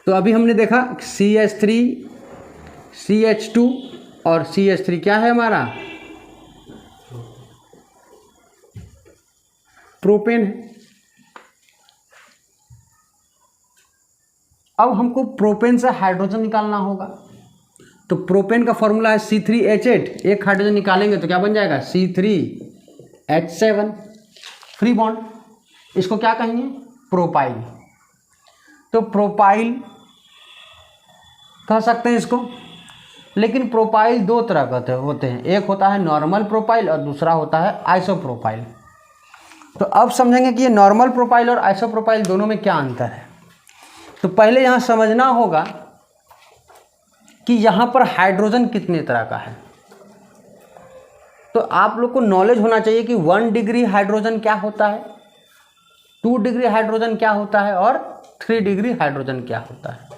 तो अभी हमने देखा CH3 CH2 और CH3 क्या है हमारा, प्रोपेन है। अब हमको प्रोपेन से हाइड्रोजन निकालना होगा। तो प्रोपेन का फॉर्मूला है C3H8, एक हाइड्रोजन निकालेंगे तो क्या बन जाएगा, C3H7 फ्री बॉन्ड। इसको क्या कहेंगे, प्रोपाइल। तो प्रोपाइल कह सकते हैं इसको, लेकिन प्रोपाइल 2 तरह के होते हैं, एक होता है नॉर्मल प्रोपाइल और दूसरा होता है आइसोप्रोपाइल। तो अब समझेंगे कि ये नॉर्मल प्रोपाइल और आइसोप्रोपाइल दोनों में क्या अंतर है। तो पहले यहाँ समझना होगा कि यहाँ पर हाइड्रोजन कितने तरह का है। तो आप लोग को नॉलेज होना चाहिए कि 1 डिग्री हाइड्रोजन क्या होता है, 2 डिग्री हाइड्रोजन क्या होता है और 3 डिग्री हाइड्रोजन क्या होता है।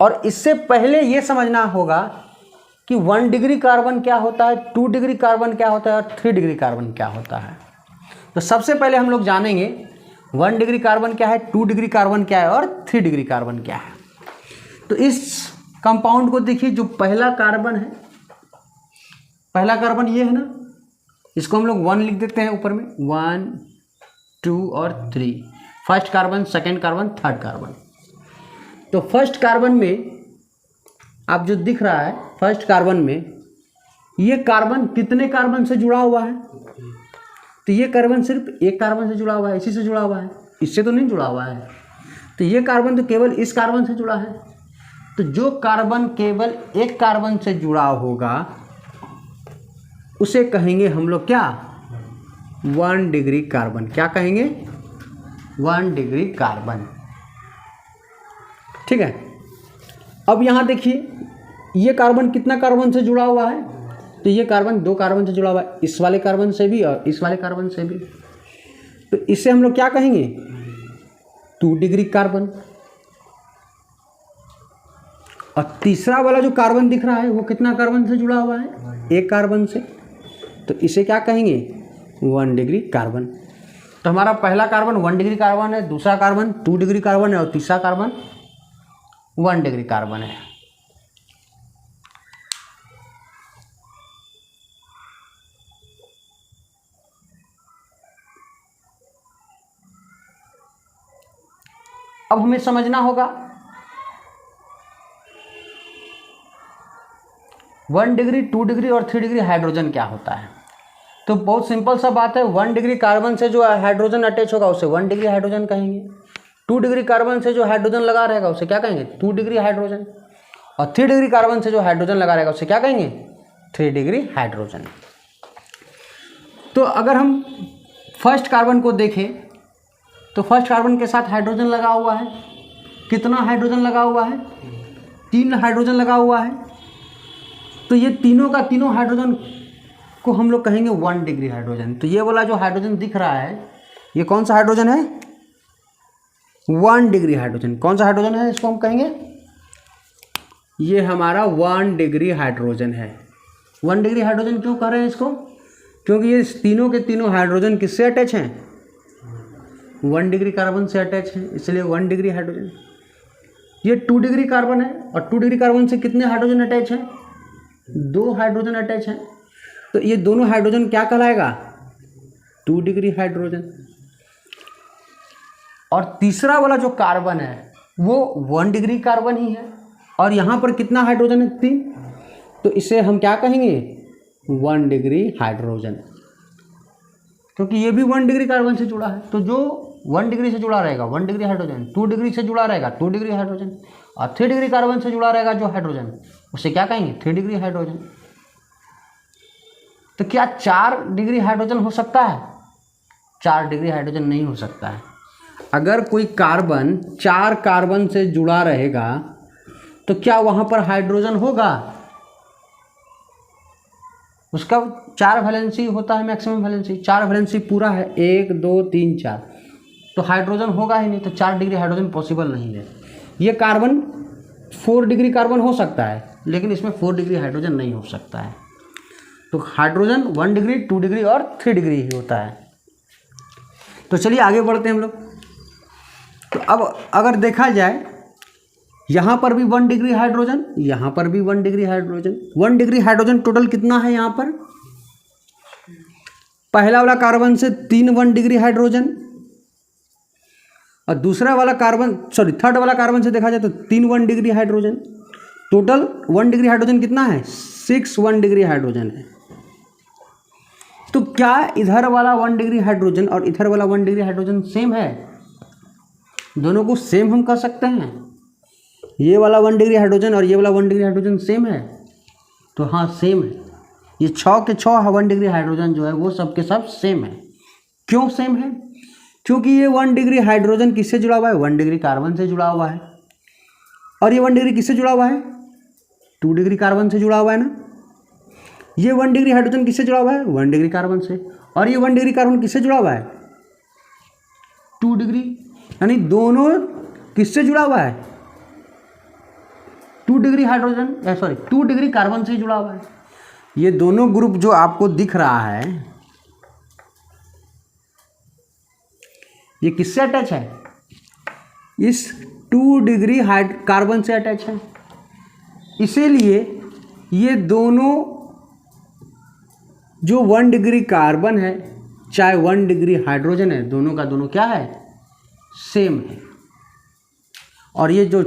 और इससे पहले ये समझना होगा कि 1 डिग्री कार्बन क्या होता है, 2 डिग्री कार्बन क्या होता है और 3 डिग्री कार्बन क्या होता है। तो सबसे पहले हम लोग जानेंगे 1 डिग्री कार्बन क्या है, 2 डिग्री कार्बन क्या है और 3 डिग्री कार्बन क्या है। तो इस कंपाउंड को देखिए, जो पहला कार्बन है, पहला कार्बन ये है ना, इसको हम लोग 1 लिख देते हैं ऊपर में, 1 2 और 3, first carbon, second carbon, third carbon. तो फर्स्ट कार्बन में आप जो दिख रहा है, फर्स्ट कार्बन में ये कार्बन कितने कार्बन से जुड़ा हुआ है, तो ये कार्बन सिर्फ एक कार्बन से जुड़ा हुआ है, इसी से जुड़ा हुआ है, इससे तो नहीं जुड़ा हुआ है। तो ये कार्बन तो केवल इस कार्बन से जुड़ा है। तो जो कार्बन केवल एक कार्बन से जुड़ा होगा उसे कहेंगे हम लोग क्या, 1 डिग्री कार्बन। क्या कहेंगे, 1 डिग्री कार्बन। ठीक है। अब यहाँ देखिए, ये कार्बन कितना कार्बन से जुड़ा हुआ है, तो ये कार्बन 2 कार्बन से जुड़ा हुआ है, इस वाले कार्बन से भी और इस वाले कार्बन से भी। तो इसे हम लोग क्या कहेंगे, 2 डिग्री कार्बन। और तीसरा वाला जो कार्बन दिख रहा है वो कितना कार्बन से जुड़ा हुआ है, 1 कार्बन से, तो इसे क्या कहेंगे, 1 डिग्री कार्बन। तो हमारा पहला कार्बन 1 डिग्री कार्बन है, दूसरा कार्बन 2 डिग्री कार्बन है और तीसरा कार्बन 1 डिग्री कार्बन है। अब हमें समझना होगा 1 डिग्री, 2 डिग्री और 3 डिग्री हाइड्रोजन क्या होता है। तो बहुत सिंपल सा बात है, 1 डिग्री कार्बन से जो हाइड्रोजन अटैच होगा उसे 1 डिग्री हाइड्रोजन कहेंगे, 2 डिग्री कार्बन से जो हाइड्रोजन लगा रहेगा उसे क्या कहेंगे, 2 डिग्री हाइड्रोजन, और 3 डिग्री कार्बन से जो हाइड्रोजन लगा रहेगा उसे क्या कहेंगे, 3 डिग्री हाइड्रोजन। तो अगर हम फर्स्ट कार्बन को देखें तो फर्स्ट कार्बन के साथ हाइड्रोजन लगा हुआ है, कितना हाइड्रोजन लगा हुआ है, 3 हाइड्रोजन लगा हुआ है। तो ये तीनों का तीनों हाइड्रोजन को हम लोग कहेंगे 1 डिग्री हाइड्रोजन। तो ये वाला जो हाइड्रोजन दिख रहा है ये कौन सा हाइड्रोजन है, 1 डिग्री हाइड्रोजन। कौन सा हाइड्रोजन है, इसको हम कहेंगे, ये हमारा 1 डिग्री हाइड्रोजन है। 1 डिग्री हाइड्रोजन क्यों कह रहे हैं इसको, क्योंकि ये तीनों के तीनों हाइड्रोजन किससे अटैच हैं, 1 डिग्री कार्बन से अटैच है, इसलिए 1 डिग्री हाइड्रोजन। ये 2 डिग्री कार्बन है और 2 डिग्री कार्बन से कितने हाइड्रोजन अटैच हैं, 2 हाइड्रोजन अटैच हैं। तो ये दोनों हाइड्रोजन क्या कहलाएगा, 2 डिग्री हाइड्रोजन। और तीसरा वाला जो कार्बन है वो 1 डिग्री कार्बन ही है, और यहाँ पर कितना हाइड्रोजन है, 3, तो इसे हम क्या कहेंगे, 1 डिग्री हाइड्रोजन, क्योंकि ये भी 1 डिग्री कार्बन से जुड़ा है। तो जो 1 डिग्री से जुड़ा रहेगा 1 डिग्री हाइड्रोजन, 2 डिग्री से जुड़ा रहेगा 2 डिग्री हाइड्रोजन, और 3 डिग्री कार्बन से जुड़ा रहेगा जो हाइड्रोजन उसे क्या कहेंगे, 3 डिग्री हाइड्रोजन। तो क्या 4 डिग्री हाइड्रोजन हो सकता है, 4 डिग्री हाइड्रोजन नहीं हो सकता है। अगर कोई कार्बन 4 कार्बन से जुड़ा रहेगा तो क्या वहाँ पर हाइड्रोजन होगा, उसका 4 वैलेंसी होता है, मैक्सिमम वैलेंसी 4 वैलेंसी पूरा है, 1 2 3 4, तो हाइड्रोजन होगा ही नहीं। तो 4 डिग्री हाइड्रोजन पॉसिबल नहीं है। ये कार्बन 4 डिग्री कार्बन हो सकता है, लेकिन इसमें 4 डिग्री हाइड्रोजन नहीं हो सकता है। तो हाइड्रोजन 1 डिग्री, 2 डिग्री और 3 डिग्री ही होता है। तो चलिए आगे बढ़ते हैं हम लोग। तो अब अगर देखा जाए, यहाँ पर भी 1 डिग्री हाइड्रोजन, यहाँ पर भी 1 degree hydrogen. 1 degree hydrogen total कितना है यहाँ पर, पहला वाला कार्बन से 3 1 डिग्री हाइड्रोजन, और दूसरा वाला कार्बन थर्ड वाला कार्बन से देखा जाए तो 3 1 degree hydrogen. Total 1 degree hydrogen कितना है, 6 1 डिग्री हाइड्रोजन है। तो क्या इधर वाला 1 डिग्री हाइड्रोजन और इधर वाला 1 डिग्री हाइड्रोजन सेम है, दोनों को सेम हम कर सकते हैं, ये वाला 1 डिग्री हाइड्रोजन और ये वाला 1 डिग्री हाइड्रोजन सेम है, तो हाँ सेम है। ये 6 के 6 1 डिग्री हाइड्रोजन जो है वो सब के सब सेम है। क्यों सेम है, क्योंकि ये 1 डिग्री हाइड्रोजन किससे जुड़ा हुआ है, 1 डिग्री कार्बन से जुड़ा हुआ है, और ये 1 डिग्री किससे जुड़ा हुआ है, 2 डिग्री कार्बन से जुड़ा हुआ है ना। ये 1 डिग्री हाइड्रोजन किससे जुड़ा हुआ है, 1 डिग्री कार्बन से, और ये 1 डिग्री कार्बन किससे जुड़ा हुआ है, 2 डिग्री, यानी दोनों किससे जुड़ा हुआ है, 2 degree hydrogen, sorry 2 degree carbon से जुड़ा हुआ है। ये दोनों ग्रुप जो आपको दिख रहा है ये किससे अटैच है? इस 2 डिग्री कार्बन से अटैच है। इसीलिए ये दोनों जो 1 डिग्री कार्बन है चाहे 1 डिग्री हाइड्रोजन है, दोनों का दोनों क्या है? सेम है। और ये जो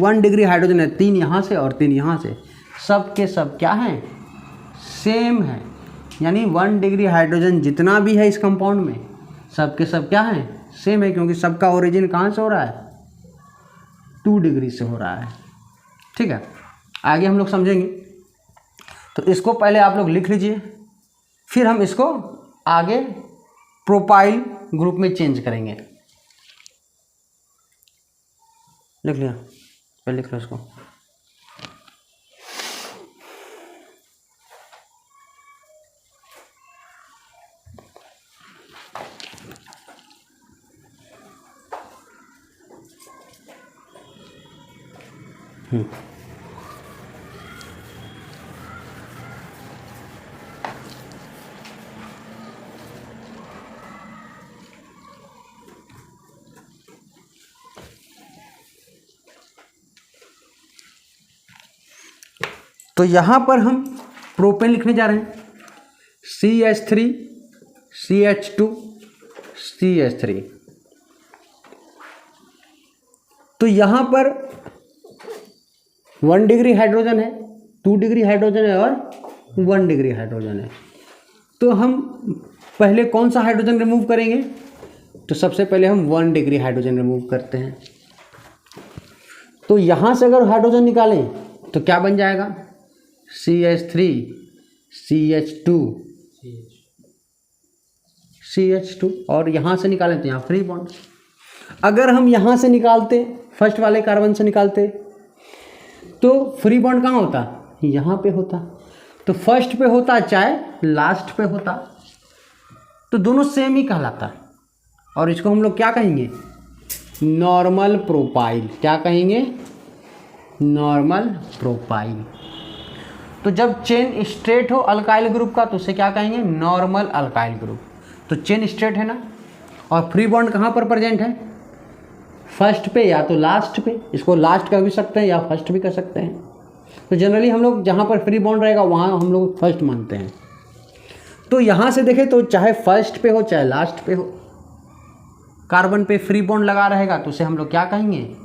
1 डिग्री हाइड्रोजन है, 3 यहाँ से और 3 यहाँ से, सब के सब क्या हैं? सेम है। यानी 1 डिग्री हाइड्रोजन जितना भी है इस कंपाउंड में, सब के सब क्या हैं? सेम है, क्योंकि सबका ओरिजिन कहाँ से हो रहा है? 2 डिग्री से हो रहा है। ठीक है, आगे हम लोग समझेंगे। तो इसको पहले आप लोग लिख लीजिए, फिर हम इसको आगे प्रोपाइल ग्रुप में चेंज करेंगे। लिख लिया? पहले लिख लो इसको। तो यहाँ पर हम प्रोपेन लिखने जा रहे हैं, CH3 CH2 CH3। तो यहाँ पर 1 डिग्री हाइड्रोजन है, 2 डिग्री हाइड्रोजन है और 1 डिग्री हाइड्रोजन है। तो हम पहले कौन सा हाइड्रोजन रिमूव करेंगे? तो सबसे पहले हम 1 डिग्री हाइड्रोजन रिमूव करते हैं। तो यहाँ से अगर हाइड्रोजन निकालें तो क्या बन जाएगा? CH3 CH2 CH2, और यहाँ से निकालें तो यहाँ फ्री बॉन्ड। अगर हम यहाँ से निकालते, फर्स्ट वाले कार्बन से निकालते, तो फ्री बॉन्ड कहाँ होता? यहाँ पे होता। तो फर्स्ट पे होता चाहे लास्ट पे होता, तो दोनों सेम ही कहलाता। और इसको हम लोग क्या कहेंगे? Normal propyl. क्या कहेंगे? Normal propyl. तो जब चेन स्ट्रेट हो अल्काइल ग्रुप का तो उसे क्या कहेंगे? Normal alkyl group. तो चेन स्ट्रेट है ना, और फ्री बॉन्ड कहाँ पर प्रेजेंट है? फर्स्ट पे या तो लास्ट पे। इसको लास्ट कह भी सकते हैं या फर्स्ट भी कह सकते हैं। तो जनरली हम लोग जहाँ पर फ्री बॉन्ड रहेगा वहाँ हम लोग फर्स्ट मानते हैं। तो यहाँ से देखें तो चाहे फर्स्ट पे हो चाहे लास्ट पे हो, कार्बन पे फ्री बॉन्ड लगा रहेगा तो उसे हम लोग क्या कहेंगे?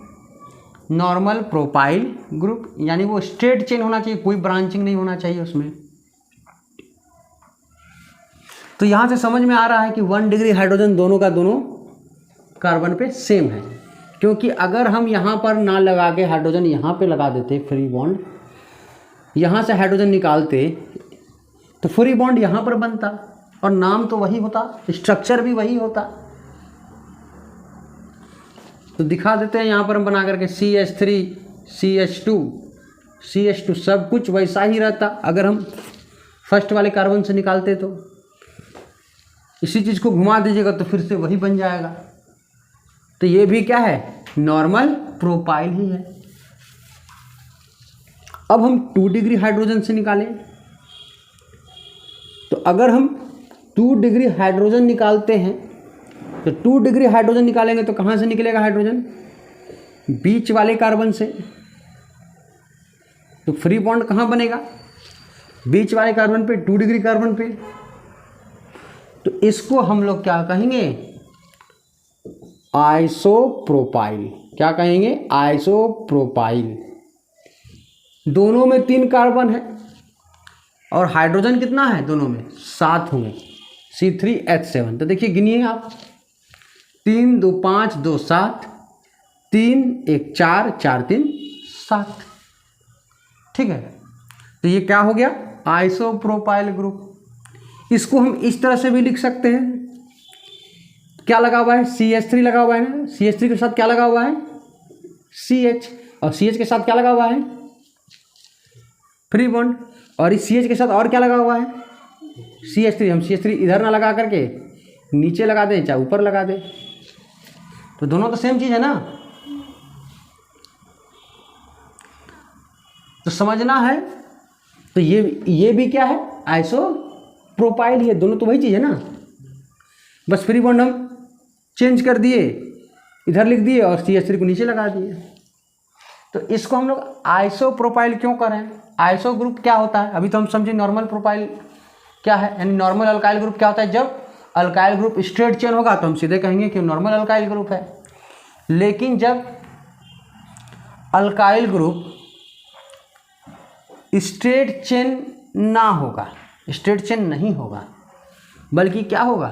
Normal propyl group. यानी वो स्ट्रेट चेन होना चाहिए, कोई ब्रांचिंग नहीं होना चाहिए उसमें। तो यहाँ से समझ में आ रहा है कि 1 डिग्री हाइड्रोजन दोनों का दोनों कार्बन पे सेम है। क्योंकि अगर हम यहाँ पर ना लगा के हाइड्रोजन यहाँ पे लगा देते फ्री बॉन्ड, यहाँ से हाइड्रोजन निकालते तो फ्री बॉन्ड यहाँ पर बनता और नाम तो वही होता, स्ट्रक्चर भी वही होता। तो दिखा देते हैं यहाँ पर हम बना करके CH3 CH2 CH2, सब कुछ वैसा ही रहता। अगर हम फर्स्ट वाले कार्बन से निकालते तो इसी चीज़ को घुमा दीजिएगा तो फिर से वही बन जाएगा। तो ये भी क्या है? नॉर्मल प्रोपाइल ही है। अब हम 2 डिग्री हाइड्रोजन से निकालें, तो अगर हम 2 डिग्री हाइड्रोजन निकालते हैं तो 2 डिग्री हाइड्रोजन निकालेंगे तो कहाँ से निकलेगा हाइड्रोजन? बीच वाले कार्बन से। तो फ्री बॉन्ड कहाँ बनेगा? बीच वाले कार्बन पे, 2 डिग्री कार्बन पे। तो इसको हम लोग क्या कहेंगे? आइसोप्रोपाइल। क्या कहेंगे? आइसोप्रोपाइल। दोनों में 3 कार्बन है और हाइड्रोजन कितना है? दोनों में 7 होंगे, C3H7। तो देखिए गिनिए आप, 3 2 5 2 7, 3 1 4 4 3 7। ठीक है, तो ये क्या हो गया? Isopropyl group. इसको हम इस तरह से भी लिख सकते हैं। क्या लगा हुआ है? CH3 लगा हुआ है ना, CH3 के साथ क्या लगा हुआ है? CH, और CH के साथ क्या लगा हुआ है? Free bond. और इस CH के साथ और क्या लगा हुआ है? CH3। हम CH3 इधर ना लगा करके नीचे लगा दें चाहे ऊपर लगा दें, तो दोनों तो सेम चीज़ है ना। तो समझना है। तो ये भी क्या है, आइसोप्रोपाइल ही है, दोनों तो वही चीज़ है ना, बस फ्री बॉन्ड हम चेंज कर दिए, इधर लिख दिए और CH3 को नीचे लगा दिए। तो इसको हम लोग आइसोप्रोपाइल क्यों कर रहे हैं? आइसो ग्रुप क्या होता है, अभी तो हम समझे नॉर्मल प्रोपाइल क्या है, यानी नॉर्मल अल्काइल ग्रुप क्या होता है। जब अल्काइल ग्रुप स्ट्रेट चेन होगा तो हम सीधे कहेंगे कि नॉर्मल अल्काइल ग्रुप है। लेकिन जब अल्काइल ग्रुप स्ट्रेट चेन ना होगा, स्ट्रेट चेन नहीं होगा, बल्कि क्या होगा,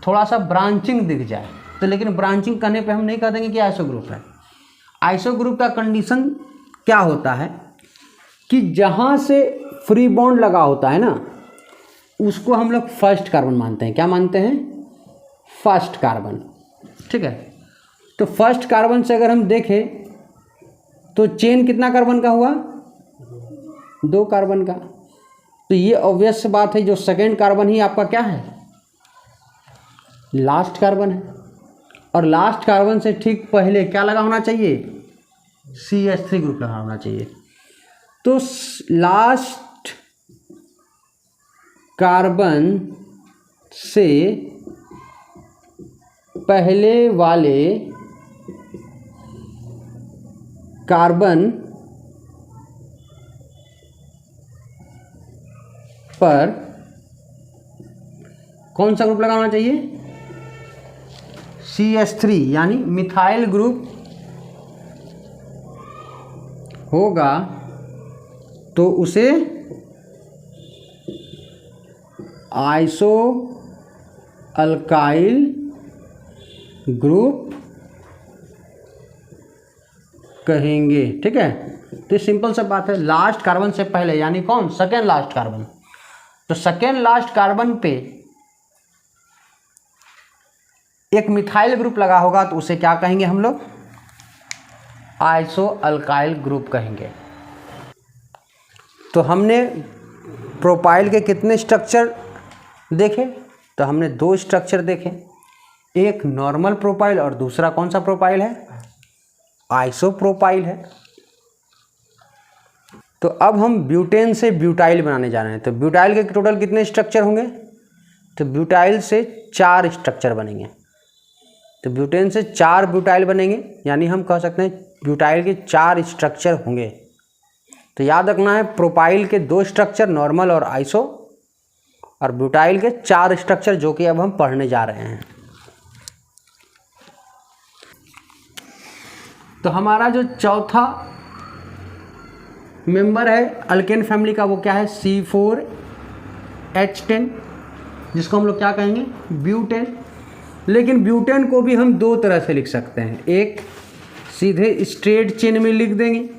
थोड़ा सा ब्रांचिंग दिख जाए, तो लेकिन ब्रांचिंग करने पे हम नहीं कह देंगे कि आइसो ग्रुप है। आइसो ग्रुप का कंडीशन क्या होता है कि जहाँ से फ्री बॉन्ड लगा होता है ना, उसको हम लोग फर्स्ट कार्बन मानते हैं। क्या मानते हैं? First carbon. ठीक है, तो फर्स्ट कार्बन से अगर हम देखें तो चेन कितना कार्बन का हुआ? 2 कार्बन का। तो ये ऑब्वियस बात है, जो सेकेंड कार्बन ही आपका क्या है, लास्ट कार्बन है। और लास्ट कार्बन से ठीक पहले क्या लगा होना चाहिए? CH3 ग्रुप लगा होना चाहिए। तो लास्ट कार्बन से पहले वाले कार्बन पर कौन सा ग्रुप लगा होना चाहिए? CH3, यानी मिथाइल ग्रुप होगा तो उसे आइसो अल्काइल ग्रुप कहेंगे। ठीक है, तो सिंपल सा बात है। लास्ट कार्बन से पहले यानी कौन? Second last carbon. तो सेकेंड लास्ट कार्बन पे एक मिथाइल ग्रुप लगा होगा तो उसे क्या कहेंगे हम लोग? आइसो अल्काइल ग्रुप कहेंगे। तो हमने प्रोपाइल के कितने स्ट्रक्चर देखे? तो हमने 2 स्ट्रक्चर देखे, एक नॉर्मल प्रोपाइल और दूसरा कौन सा प्रोपाइल है? आइसोप्रोपाइल है। तो अब हम ब्यूटेन से ब्यूटाइल बनाने जा रहे हैं। तो ब्यूटाइल के टोटल कितने स्ट्रक्चर होंगे? तो ब्यूटाइल से 4 स्ट्रक्चर बनेंगे। तो ब्यूटेन से 4 ब्यूटाइल बनेंगे, यानी हम कह सकते हैं ब्यूटाइल के 4 स्ट्रक्चर होंगे। तो याद रखना है, प्रोपाइल के 2 स्ट्रक्चर नॉर्मल और आइसो, और ब्यूटाइल के 4 स्ट्रक्चर, जो कि अब हम पढ़ने जा रहे हैं। तो हमारा जो चौथा मेंबर है अल्केन फैमिली का, वो क्या है? C4H10, जिसको हम लोग क्या कहेंगे? ब्यूटेन। लेकिन ब्यूटेन को भी हम 2 तरह से लिख सकते हैं। एक सीधे स्ट्रेट चेन में लिख देंगे,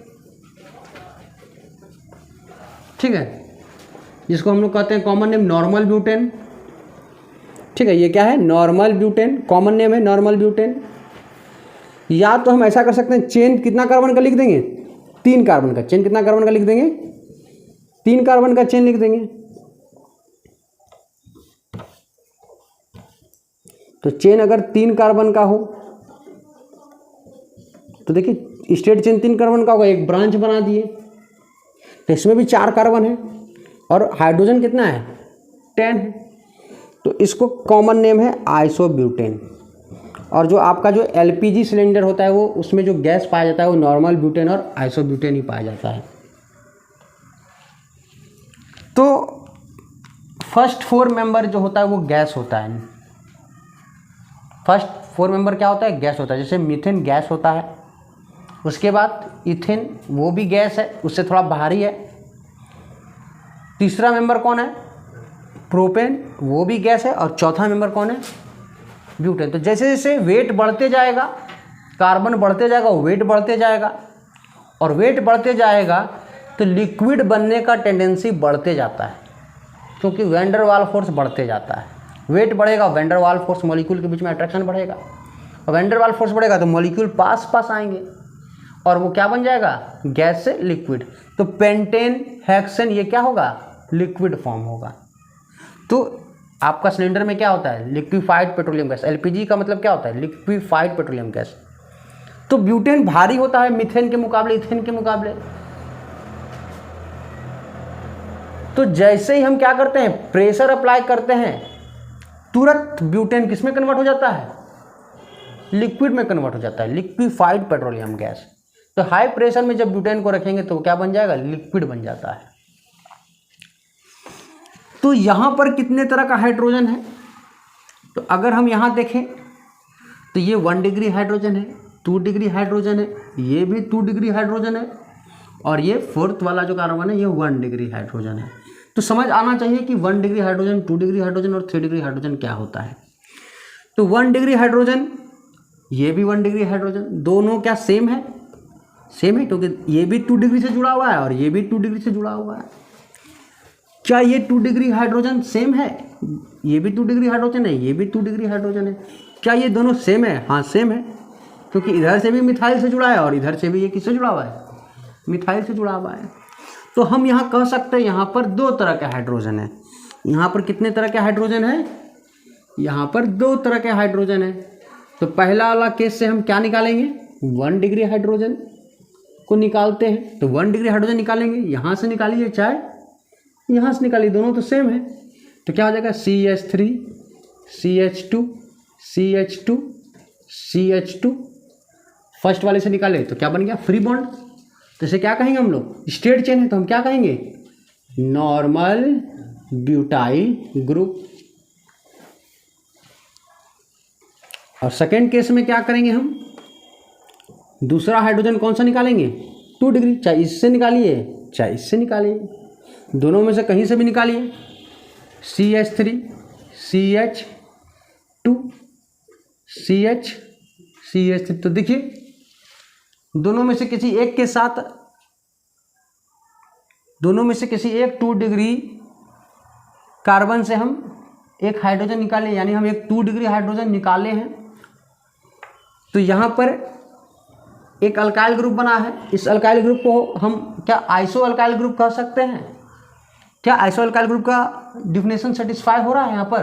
ठीक है, जिसको हम लोग कहते हैं कॉमन नेम नॉर्मल ब्यूटेन। ठीक है, ये क्या है? नॉर्मल ब्यूटेन, कॉमन नेम है नॉर्मल ब्यूटेन। या तो हम ऐसा कर सकते हैं, चेन कितना कार्बन का लिख देंगे? 3 कार्बन का। चेन कितना कार्बन का लिख देंगे? 3 कार्बन का चेन लिख देंगे। तो चेन अगर 3 कार्बन का हो तो देखिए स्ट्रेट चेन 3 कार्बन का होगा, एक ब्रांच बना दिए, तो इसमें भी 4 कार्बन है और हाइड्रोजन कितना है? 10 है। तो इसको कॉमन नेम है आइसोब्यूटेन। और जो आपका जो LPG सिलेंडर होता है, वो उसमें जो गैस पाया जाता है वो नॉर्मल ब्यूटेन और आइसोब्यूटेन ही पाया जाता है। तो फर्स्ट 4 मेंबर जो होता है वो गैस होता है। फर्स्ट 4 मेंबर क्या होता है? गैस होता है। जैसे मीथेन गैस होता है, उसके बाद इथेन, वो भी गैस है, उससे थोड़ा भारी है। तीसरा मेंबर कौन है? प्रोपेन, वो भी गैस है। और चौथा मेंबर कौन है? ब्यूटेन। तो जैसे जैसे वेट बढ़ते जाएगा, कार्बन बढ़ते जाएगा, वेट बढ़ते जाएगा, और वेट बढ़ते जाएगा तो लिक्विड बनने का टेंडेंसी बढ़ते जाता है, क्योंकि वैन डर वाल फोर्स बढ़ते जाता है। वेट बढ़ेगा, वैन डर वाल फोर्स, मॉलिक्यूल के बीच में अट्रैक्शन बढ़ेगा, और वैन डर वाल फोर्स बढ़ेगा तो मॉलिक्यूल पास पास आएंगे, और वो क्या बन जाएगा? गैस से लिक्विड। तो पेंटेन, हेक्सेन, ये क्या होगा? लिक्विड फॉर्म होगा। तो आपका सिलेंडर में क्या होता है? Liquefied petroleum gas. LPG का मतलब क्या होता है? Liquefied petroleum gas. तो ब्यूटेन भारी होता है मीथेन के मुकाबले, इथेन के मुकाबले। तो जैसे ही हम क्या करते हैं, प्रेशर अप्लाई करते हैं, तुरंत ब्यूटेन किस में कन्वर्ट हो जाता है, लिक्विड में कन्वर्ट हो जाता है, लिक्विफाइड पेट्रोलियम गैस। तो हाई प्रेशर में जब ब्यूटेन को रखेंगे तो क्या बन जाएगा, लिक्विड बन जाता है। तो यहाँ पर कितने तरह का हाइड्रोजन है, तो अगर हम यहाँ देखें तो ये 1 डिग्री हाइड्रोजन है, 2 डिग्री हाइड्रोजन है, ये भी 2 डिग्री हाइड्रोजन है, और ये 4th वाला जो कार्बन है ये 1 डिग्री हाइड्रोजन है। तो समझ आना चाहिए कि 1 डिग्री हाइड्रोजन, 2 डिग्री हाइड्रोजन और 3 डिग्री हाइड्रोजन क्या होता है। तो 1 डिग्री हाइड्रोजन, ये भी 1 डिग्री हाइड्रोजन, दोनों क्या सेम है, सेम है, क्योंकि ये भी 2 डिग्री से जुड़ा हुआ है और ये भी 2 डिग्री से जुड़ा हुआ है। क्या ये 2 डिग्री हाइड्रोजन सेम है, ये भी 2 डिग्री हाइड्रोजन है, ये भी 2 डिग्री हाइड्रोजन है, क्या ये दोनों सेम है, हाँ सेम है, क्योंकि इधर से भी मिथाइल से जुड़ा है और इधर से भी ये किससे जुड़ा हुआ है, मिथाइल से जुड़ा हुआ है। तो हम यहाँ कह सकते हैं यहाँ पर 2 तरह के हाइड्रोजन है। यहाँ पर कितने तरह के हाइड्रोजन है, यहाँ पर 2 तरह के हाइड्रोजन है। तो पहला वाला केस से हम क्या निकालेंगे, 1 डिग्री हाइड्रोजन को निकालते हैं। तो 1 डिग्री हाइड्रोजन निकालेंगे, यहाँ से निकालिए चाहे यहाँ से निकालिए, दोनों तो सेम है। तो क्या हो जाएगा, CH3 CH2 CH2 CH2, first वाले से निकाले तो क्या बन गया, फ्री बॉन्ड। तो इसे क्या कहेंगे हम लोग, स्ट्रेट चेन है, तो हम क्या कहेंगे, नॉर्मल ब्यूटाइल ग्रुप। और सेकेंड केस में क्या करेंगे हम, दूसरा हाइड्रोजन कौन सा निकालेंगे, 2 डिग्री, चाहे इससे निकालिए चाहे इससे निकालिए, दोनों में से कहीं से भी निकालिए, CH3 CH2 CH3। तो देखिए दोनों में से किसी एक के साथ, दोनों में से किसी एक 2 डिग्री कार्बन से हम एक हाइड्रोजन निकाले, यानी हम एक 2 डिग्री हाइड्रोजन निकाले हैं। तो यहाँ पर एक अल्काइल ग्रुप बना है, इस अल्काइल ग्रुप को हम क्या आइसो अल्काइल ग्रुप कह सकते हैं। क्या आइसो अल्काइल ग्रुप का डिफिनेशन सेटिस्फाई हो रहा है यहाँ पर।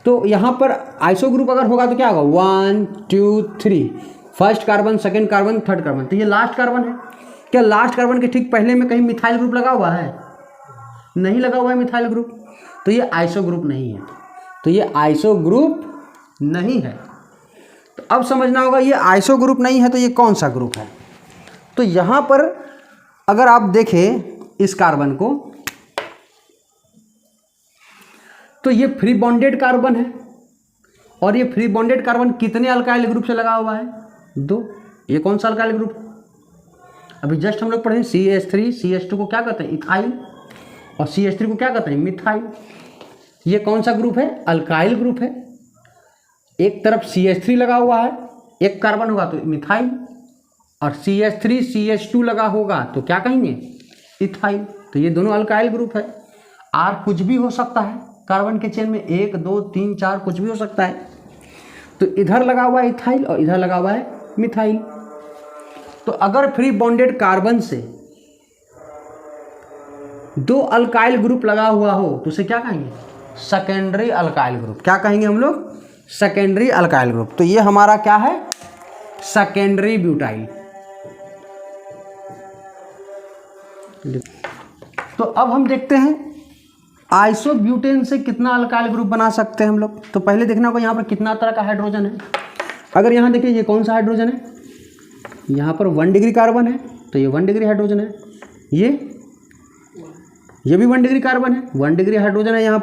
तो यहाँ पर आइसो ग्रुप अगर होगा तो क्या होगा, 1 2 3, first carbon, second carbon, third carbon. तो ये लास्ट कार्बन है। क्या लास्ट कार्बन के ठीक पहले में कहीं मिथाइल ग्रुप लगा हुआ है, नहीं लगा हुआ है मिथाइल ग्रुप, तो ये आइसो ग्रुप नहीं है। तो ये आइसो ग्रुप नहीं है। तो अब समझना होगा ये आइसो ग्रुप नहीं है तो ये कौन सा ग्रुप है। तो यहाँ पर अगर आप देखें इस कार्बन को, तो ये फ्री बॉन्डेड कार्बन है, और ये फ्री बॉन्डेड कार्बन कितने अल्काइल ग्रुप से लगा हुआ है, 2। ये कौन सा अल्काइल ग्रुप, अभी जस्ट हम लोग पढ़े CH3 CH2 को क्या कहते हैं, इथाइल, और CH3 को क्या कहते हैं, मिथाइल। ये कौन सा ग्रुप है, अल्काइल ग्रुप है। एक तरफ CH3 लगा हुआ है, एक कार्बन होगा तो मिथाइल, और CH3 CH2 लगा होगा तो क्या कहेंगे, इथाइल। तो ये दोनों अल्काइल ग्रुप है। R कुछ भी हो सकता है कार्बन के चेन में, 1 2 3 4 कुछ भी हो सकता है। तो इधर लगा हुआ है इथाइल और इधर लगा हुआ है मिथाइल। तो अगर फ्री बॉन्डेड कार्बन से 2 अल्काइल ग्रुप लगा हुआ हो तो उसे क्या कहेंगे, सेकेंडरी अल्काइल ग्रुप। क्या कहेंगे हम लोग, सेकेंडरी अल्काइल ग्रुप। तो ये हमारा क्या है, सेकेंडरी ब्यूटाइल। तो अब हम देखते हैं आइसोब्यूटेन से कितना अल्काइल ग्रुप बना सकते हैं हम लोग। तो पहले देखना होगा यहाँ पर कितना तरह का हाइड्रोजन है। अगर यहाँ देखिए ये कौन सा हाइड्रोजन है, यहाँ पर 1 डिग्री कार्बन है तो ये 1 डिग्री हाइड्रोजन है। ये भी 1 डिग्री कार्बन है, 1 डिग्री हाइड्रोजन है। यहाँ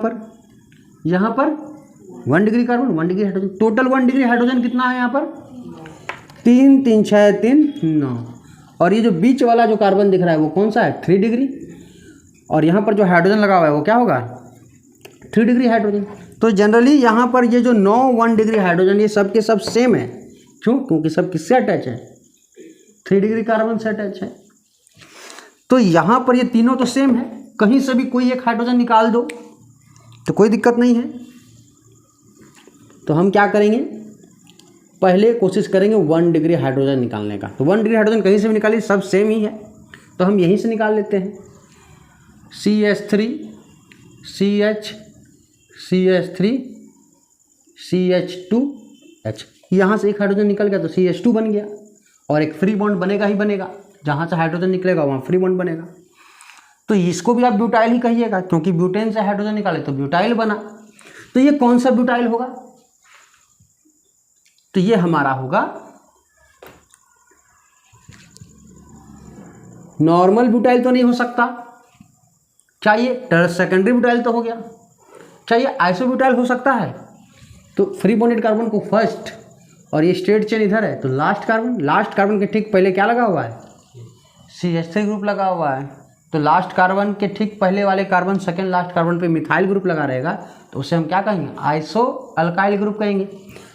पर 1 degree carbon, 1 degree hydrogen, total 1 degree hydrogen कितना है यहाँ पर, 3 3 6 3 9। और ये जो बीच वाला जो कार्बन दिख रहा है वो कौन सा है, 3 डिग्री। और यहाँ पर जो हाइड्रोजन लगा हुआ है वो क्या होगा, 3 डिग्री हाइड्रोजन। तो जनरली यहाँ पर ये जो 9 1 डिग्री हाइड्रोजन ये सब के सब सेम है। क्यों, क्योंकि सब किससे अटैच है, 3 डिग्री कार्बन से अटैच है। तो यहाँ पर ये तीनों तो सेम है, कहीं से भी कोई एक हाइड्रोजन निकाल दो तो कोई दिक्कत नहीं है। तो हम क्या करेंगे, पहले कोशिश करेंगे 1 डिग्री हाइड्रोजन निकालने का। तो 1 डिग्री हाइड्रोजन कहीं से भी निकालिए, सब सेम ही है, तो हम यहीं से निकाल लेते हैं। CH3 CH CH3 CH2H, यहाँ से एक हाइड्रोजन निकल गया तो CH2 बन गया, और एक फ्री बॉन्ड बनेगा ही बनेगा। जहाँ से हाइड्रोजन निकलेगा वहाँ फ्री बॉन्ड बनेगा। तो इसको भी आप ब्यूटाइल ही कहिएगा, क्योंकि ब्यूटेन से हाइड्रोजन निकाले तो ब्यूटाइल बना। तो ये कौन सा ब्यूटाइल होगा? तो ये हमारा होगा नॉर्मल ब्यूटाइल। तो नहीं हो सकता। क्या ये सेकेंडरी ब्यूटाइल तो हो गया? क्या ये आइसोब्यूटाइल हो सकता है? तो फ्री बॉन्डेड कार्बन को फर्स्ट, और ये स्ट्रेट चेन इधर है, तो लास्ट कार्बन के ठीक पहले क्या लगा हुआ है? CH3 ग्रुप लगा हुआ है। तो लास्ट कार्बन के ठीक पहले वाले कार्बन सेकेंड लास्ट कार्बन पे मिथाइल ग्रुप लगा रहेगा, तो उसे हम क्या कहेंगे? आइसो अल्काइल ग्रुप कहेंगे।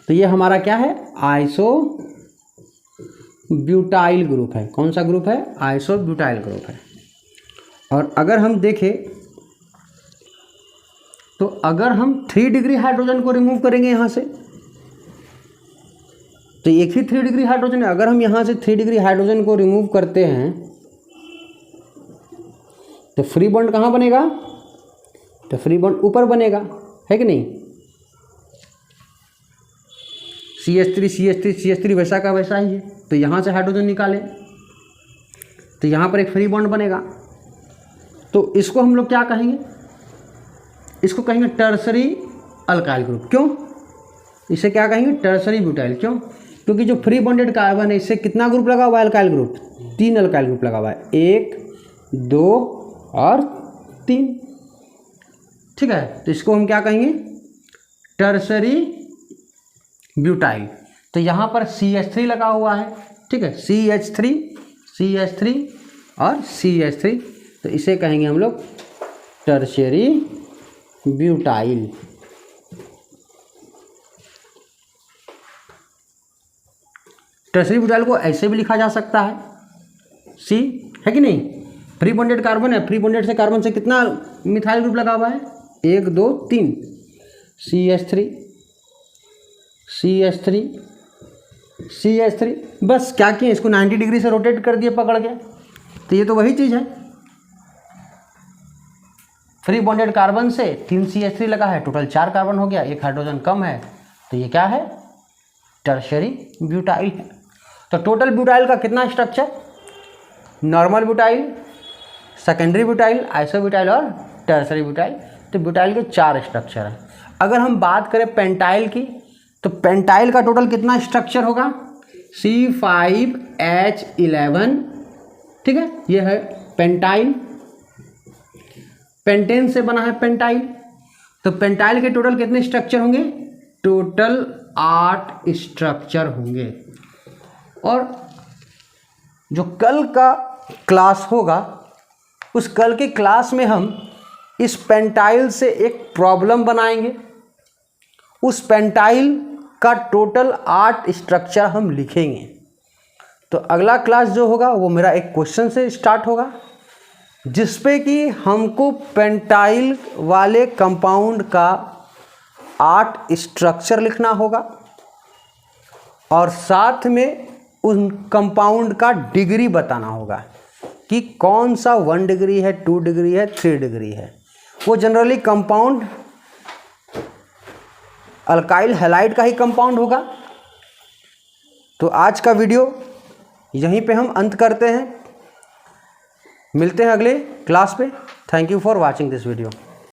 तो ये हमारा क्या है? आइसो ब्यूटाइल ग्रुप है। कौन सा ग्रुप है? आइसो ब्यूटाइल ग्रुप है। और अगर हम देखें तो अगर हम 3 डिग्री हाइड्रोजन को रिमूव करेंगे यहाँ से, तो एक ही 3 डिग्री हाइड्रोजन है। अगर हम यहाँ से 3 डिग्री हाइड्रोजन को रिमूव करते हैं तो फ्री बॉन्ड कहाँ बनेगा? तो फ्री बॉन्ड ऊपर बनेगा, है कि नहीं? CH3 वैसा का वैसा ही है। तो यहाँ से हाइड्रोजन निकाले तो यहाँ पर एक फ्री बॉन्ड बनेगा। तो इसको हम लोग क्या कहेंगे? इसको कहेंगे टर्सरी अल्काइल ग्रुप। क्यों? इसे क्या कहेंगे? Tertiary butyl. क्यों? क्योंकि जो फ्री बॉन्डेड कार्बन है इससे कितना ग्रुप लगा हुआ है? Alkyl group. 3 अल्काइल ग्रुप लगा हुआ है, 1, 2 और 3। ठीक है, तो इसको हम क्या कहेंगे? Tertiary butyl. तो यहाँ पर CH3 लगा हुआ है। ठीक है, CH3 और CH3, तो इसे कहेंगे हम लोग टर्शियरी ब्यूटाइल। टर्शियरी ब्यूटाइल को ऐसे भी लिखा जा सकता है, C, है कि नहीं? फ्री बॉन्डेड कार्बन है, फ्री बॉन्डेड से कार्बन से कितना मिथाइल ग्रुप लगा हुआ है? 1, 2, 3, CH3, बस क्या किए? इसको 90 डिग्री से रोटेट कर दिए पकड़ के। तो ये तो वही चीज़ है। फ्री बॉन्डेड कार्बन से 3 CH3 लगा है, टोटल 4 कार्बन हो गया, 1 हाइड्रोजन कम है, तो ये क्या है? टर्शियरी ब्यूटाइल है। तो टोटल ब्यूटाइल का कितना structure? Normal butyl, secondary butyl, isobutyl और टर्शियरी ब्यूटाइल। तो ब्यूटाइल के 4 स्ट्रक्चर हैं। अगर हम बात करें पेंटाइल की, तो पेंटाइल का टोटल कितना स्ट्रक्चर होगा? C5H11। ठीक है, ये है पेंटाइल। पेंटेन से बना है पेंटाइल। तो पेंटाइल के टोटल कितने स्ट्रक्चर होंगे? टोटल 8 स्ट्रक्चर होंगे। और जो कल का क्लास होगा, उस कल के क्लास में हम इस पेंटाइल से एक प्रॉब्लम बनाएंगे। उस पेंटाइल का टोटल 8 स्ट्रक्चर हम लिखेंगे। तो अगला क्लास जो होगा वो मेरा एक क्वेश्चन से स्टार्ट होगा, जिसपे कि हमको पेंटाइल वाले कंपाउंड का 8 स्ट्रक्चर लिखना होगा और साथ में उन कंपाउंड का डिग्री बताना होगा कि कौन सा 1 डिग्री है, 2 डिग्री है, 3 डिग्री है। वो जनरली कंपाउंड अल्काइल हैलाइड का ही कंपाउंड होगा। तो आज का वीडियो यहीं पे हम अंत करते हैं। मिलते हैं अगले क्लास पे। Thank you for watching this video.